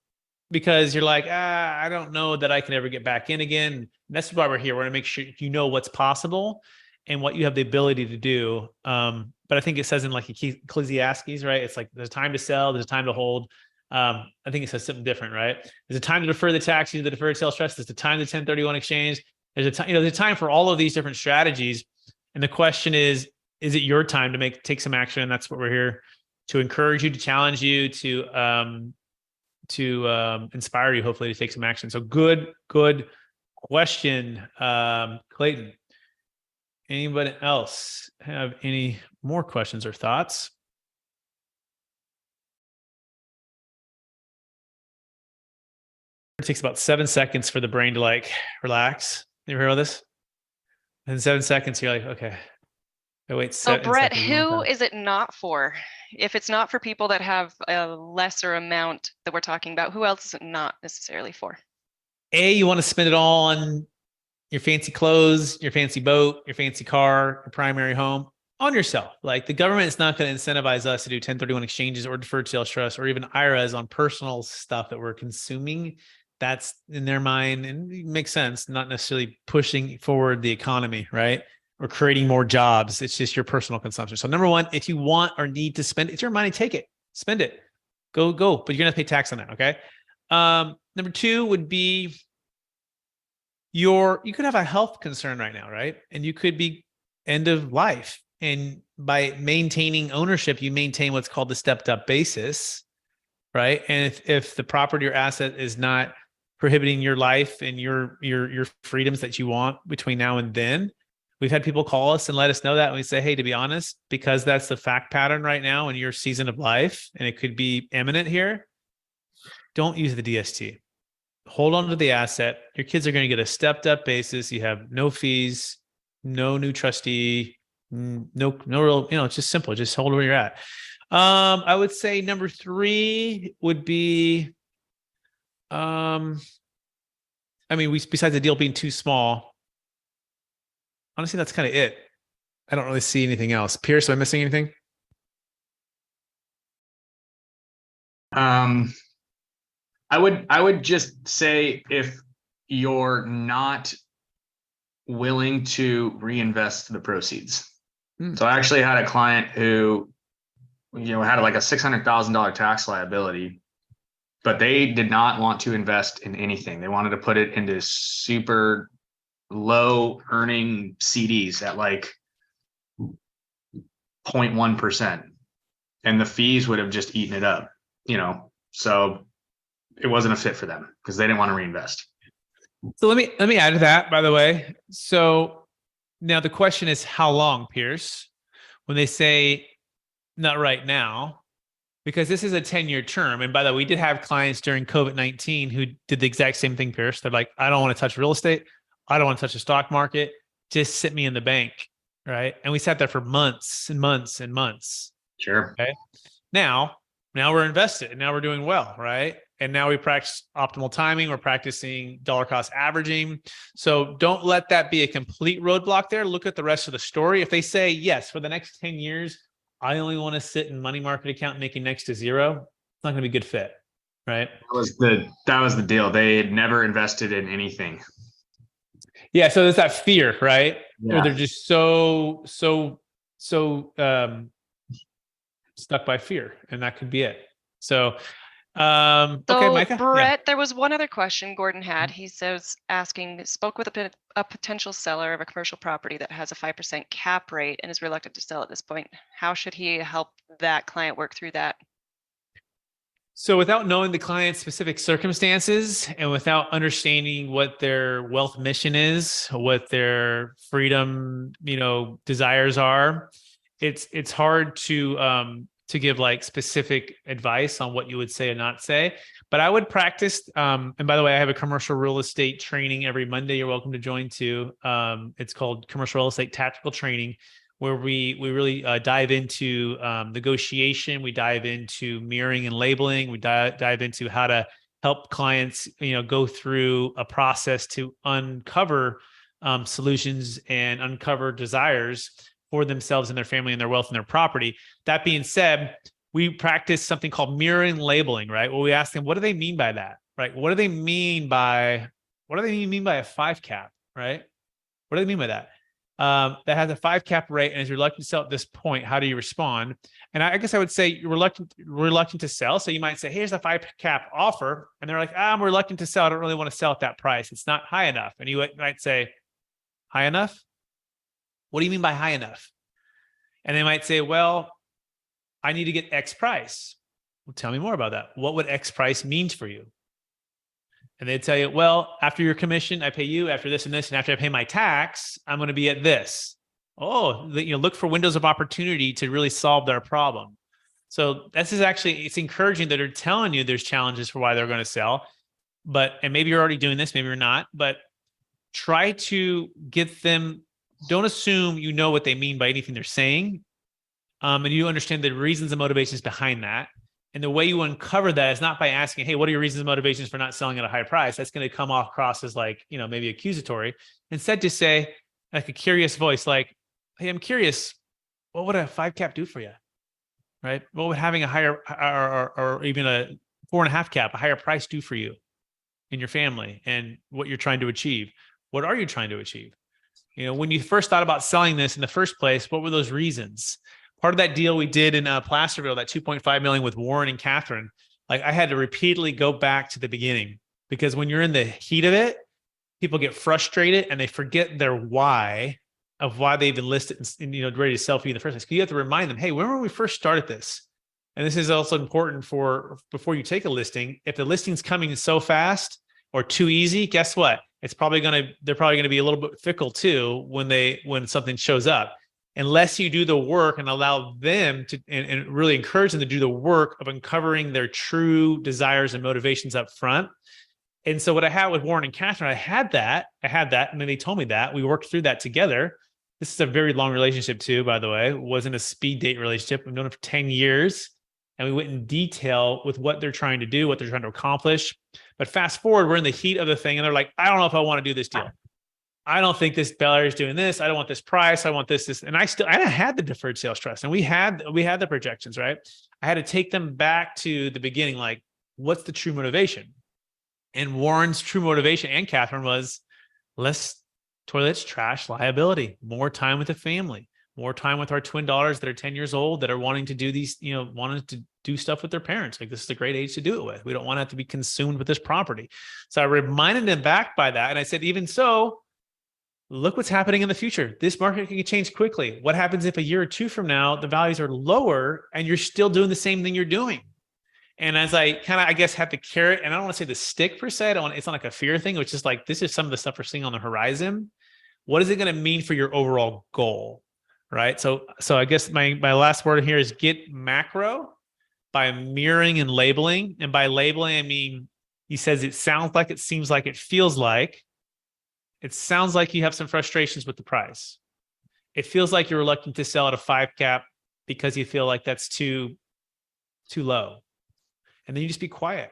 [SPEAKER 2] because you're like, I don't know that I can ever get back in again. And that's why we're here. We're going to make sure you know what's possible and what you have the ability to do. But I think it says in like Ecclesiastes, right? It's like there's a time to sell, there's a time to hold. I think it says something different, right? There's a time to defer the tax, the deferred sales trust. There's a time to 1031 exchange. There's a time, there's a time for all of these different strategies. And the question is it your time to take some action? And that's what we're here to encourage you, to challenge you, to inspire you, hopefully, to take some action. So good question, Clayton. Anybody else have any more questions or thoughts? It takes about 7 seconds for the brain to like relax. You ever heard of this? In 7 seconds, you're like, okay. Wait.
[SPEAKER 10] So Brett, who is it not for? If it's not for people that have a lesser amount that we're talking about, who else is it not necessarily for?
[SPEAKER 2] You want to spend it all on your fancy clothes, your fancy boat, your fancy car, your primary home, on yourself. Like the government is not going to incentivize us to do 1031 exchanges or deferred sales trusts or even IRAs on personal stuff that we're consuming. That's in their mind, and it makes sense, not necessarily pushing forward the economy, right? Or creating more jobs. It's just your personal consumption. So number one, if you want or need to spend, it's your money, take it, spend it, go, but you're going to have to pay tax on that. Okay. Number two would be you could have a health concern right now, right? And you could be end of life. And by maintaining ownership, you maintain what's called the stepped up basis, right? And if the property or asset is not prohibiting your life and your freedoms that you want between now and then, we've had people call us and let us know that. And we say, hey, to be honest, because that's the fact pattern right now in your season of life, and it could be imminent here, don't use the DST. Hold on to the asset. Your kids are going to get a stepped up basis. You have no fees, no new trustee, no real, it's just simple. Just hold where you're at. I would say number three would be, besides the deal being too small, honestly, that's kind of it. I don't really see anything else. Pierce, am I missing anything?
[SPEAKER 6] I would just say if you're not willing to reinvest the proceeds. So I actually had a client who, had like a $600,000 tax liability, but they did not want to invest in anything. They wanted to put it into super low earning CDs at like 0.1%. And the fees would have just eaten it up, so it wasn't a fit for them because they didn't want to reinvest.
[SPEAKER 2] So let me add to that, by the way. So now the question is how long, Pierce, when they say not right now, because this is a 10-year term. And by the way, we did have clients during COVID-19 who did the exact same thing, Pierce. They're like, I don't want to touch real estate. I don't want to touch the stock market. Just sit me in the bank, right? And we sat there for months and months and months.
[SPEAKER 6] Sure.
[SPEAKER 2] Okay. Now we're invested and now we're doing well, right? And now we practice optimal timing. We're practicing dollar cost averaging. So don't let that be a complete roadblock there. Look at the rest of the story. If they say, yes, for the next 10 years, I only want to sit in money market account making next to zero, it's not going to be a good fit, right?
[SPEAKER 11] That was the deal. They had never invested in anything.
[SPEAKER 2] Yeah. So there's that fear, right?
[SPEAKER 11] Yeah.
[SPEAKER 2] Or they're just so stuck by fear, and that could be it. So, okay,
[SPEAKER 10] So,
[SPEAKER 2] Micah.
[SPEAKER 10] Brett, there was one other question Gordon had. He says, spoke with a potential seller of a commercial property that has a 5% cap rate and is reluctant to sell at this point. How should he help that client work through that?
[SPEAKER 2] So without knowing the client's specific circumstances and without understanding what their wealth mission is, what their freedom, desires are, it's hard to give like specific advice on what you would say and not say. But I would practice. And by the way, I have a commercial real estate training every Monday. You're welcome to join too. It's called Commercial Real Estate Tactical Training, where we really dive into negotiation. We dive into mirroring and labeling. We dive into how to help clients, go through a process to uncover solutions and uncover desires for themselves and their family and their wealth and their property. That being said, we practice something called mirroring and labeling, right? Well, we ask them, what do they mean by that, right? What do they mean by a 5 cap, right? What do they mean by that? That has a 5 cap rate and is reluctant to sell at this point. How do you respond? And I guess I would say you're reluctant to sell. So you might say, here's a 5 cap offer. And they're like, I'm reluctant to sell. I don't really want to sell at that price. It's not high enough. And you might say, high enough? What do you mean by high enough? And they might say, well, I need to get X price. Well, tell me more about that. What would X price mean for you? And they'd tell you, well, after your commission, I pay you, after this and this, and after I pay my tax, I'm going to be at this. Oh, look for windows of opportunity to really solve their problem. So this is actually, it's encouraging that they're telling you there's challenges for why they're going to sell. And maybe you're already doing this, maybe you're not, but try to get them. Don't assume you know what they mean by anything they're saying. And you understand the reasons and motivations behind that. And the way you uncover that is not by asking, hey, what are your reasons and motivations for not selling at a high price? That's going to come across as like, maybe accusatory. Instead, just say like a curious voice, like, hey, I'm curious, what would a 5 cap do for you? Right? What would having a higher or even a 4.5 cap, a higher price do for you and your family and what you're trying to achieve? What are you trying to achieve? When you first thought about selling this in the first place, what were those reasons? Part of that deal we did in Placerville, that $2.5 million with Warren and Catherine, like I had to repeatedly go back to the beginning, because when you're in the heat of it, people get frustrated and they forget their why of why they've enlisted and ready to sell for you in the first place. You have to remind them, hey, remember when we first started this? And this is also important for before you take a listing. If the listing's coming so fast or too easy, guess what? They're probably going to be a little bit fickle too when something shows up. Unless you do the work and allow them to, and really encourage them to do the work of uncovering their true desires and motivations up front. And so what I had with Warren and Catherine, I had that, and then they told me that. We worked through that together. This is a very long relationship too, by the way. It wasn't a speed date relationship. We've known it for 10 years. And we went in detail with what they're trying to do, what they're trying to accomplish. But fast forward, we're in the heat of the thing, and they're like, I don't know if I want to do this deal. I don't think this buyer is doing this. I don't want this price. I want this. And I had the deferred sales trust, and we had the projections, right? I had to take them back to the beginning, like, what's the true motivation? And Warren's true motivation and Catherine was less toilets, trash, liability, more time with the family, more time with our twin daughters that are 10 years old that are wanting to do these, wanting to do stuff with their parents. Like, this is a great age to do it with. We don't want to have to be consumed with this property. So I reminded them back by that. And I said, even so, look what's happening in the future. This market can change quickly. What happens if a year or two from now, the values are lower and you're still doing the same thing you're doing? And as I kind of, I guess, have the carrot, and I don't want to say the stick per se, it's not like a fear thing, which is like, this is some of the stuff we're seeing on the horizon. What is it going to mean for your overall goal? Right. So I guess my last word here is get macro by mirroring and labeling. And by labeling, I mean, he says it sounds like, it seems like, it feels like. It sounds like you have some frustrations with the price. It feels like you're reluctant to sell at a 5 cap because you feel like that's too low. And then you just be quiet.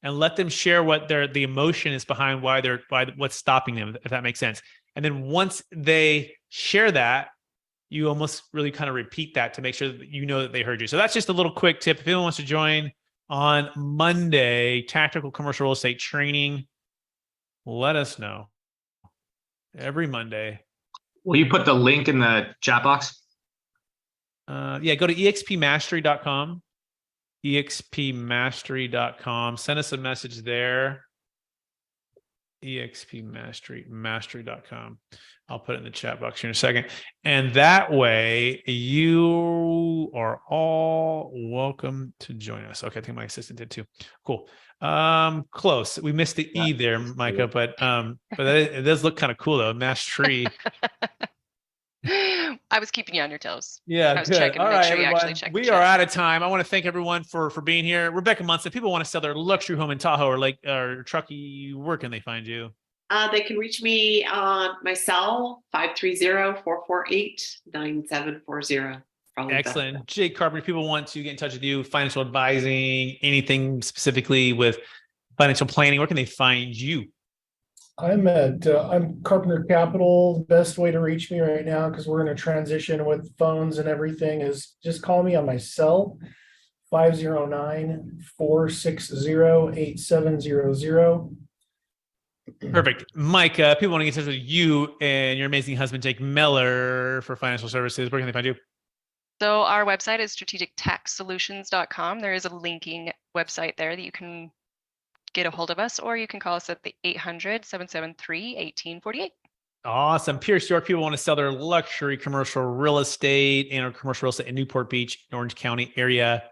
[SPEAKER 2] and let them share what the emotion is behind why what's stopping them, if that makes sense. And then once they share that, you almost really kind of repeat that to make sure that you know that they heard you. So that's just a little quick tip. If anyone wants to join on Monday, tactical commercial real estate training, let us know. Every Monday.
[SPEAKER 11] Will you put the link in the chat box?
[SPEAKER 2] Yeah, go to expmastery.com. expmastery.com. Send us a message there. expmastery.com. I'll put it in the chat box here in a second. And that way you are all welcome to join us. Okay, I think my assistant did too. Cool. Close. We missed the E there, Micah, but it does look kind of cool though. Mastery.
[SPEAKER 10] I was keeping you on your toes.
[SPEAKER 2] Yeah,
[SPEAKER 10] I was
[SPEAKER 2] good.
[SPEAKER 10] checking to
[SPEAKER 2] All
[SPEAKER 10] make
[SPEAKER 2] right,
[SPEAKER 10] sure you
[SPEAKER 2] everyone.
[SPEAKER 10] actually checked the
[SPEAKER 2] We
[SPEAKER 10] chat.
[SPEAKER 2] are out of time. I want to thank everyone for being here. Rebecca Munson, if people want to sell their luxury home in Tahoe or Lake or Truckee, where can they find you?
[SPEAKER 9] They can reach me on my cell, 530-448-9740. Probably
[SPEAKER 2] Excellent.
[SPEAKER 9] best.
[SPEAKER 2] Jake Carpenter, if people want to get in touch with you, financial advising, anything specifically with financial planning, where can they find you?
[SPEAKER 7] I'm Carpenter Capital. The best way to reach me right now, because we're in a transition with phones and everything, is just call me on my cell, 509-460-8700.
[SPEAKER 2] Perfect. Mike, people want to get in touch with you and your amazing husband, Jake Miller, for financial services. Where can they find you?
[SPEAKER 10] So our website is strategictaxsolutions.com. There is a linking website there that you can get a hold of us, or you can call us at the 800-773-1848.
[SPEAKER 2] Awesome. Pierce York, people want to sell their luxury commercial real estate and or commercial real estate in Newport Beach, Orange County area,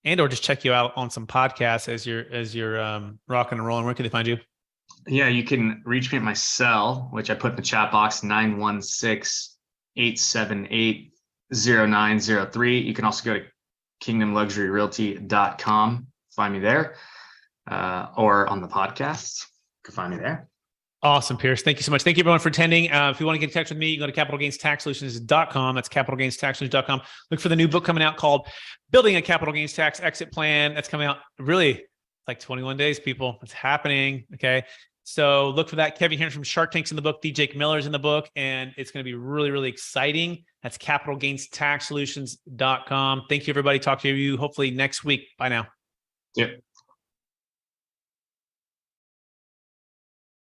[SPEAKER 2] and or just check you out on some podcasts as you're rocking and rolling. Where can they find you?
[SPEAKER 11] Yeah, you can reach me at my cell, which I put in the chat box, 916-878-0903. You can also go to kingdomluxuryrealty.com, find me there, or on the podcasts. You can find me there.
[SPEAKER 2] Awesome, Pierce. Thank you so much. Thank you, everyone, for attending. If you want to get in touch with me, you can go to capitalgainstaxsolutions.com. That's capitalgainstaxsolutions.com. Look for the new book coming out called Building a Capital Gains Tax Exit Plan. That's coming out really like 21 days, people. It's happening. Okay. So look for that. Kevin Hearns from Shark Tank's in the book. D. Jake Miller's in the book, and it's going to be really, really exciting. That's capitalgainstaxsolutions.com. Thank you, everybody. Talk to you hopefully next week. Bye now.
[SPEAKER 11] Yep.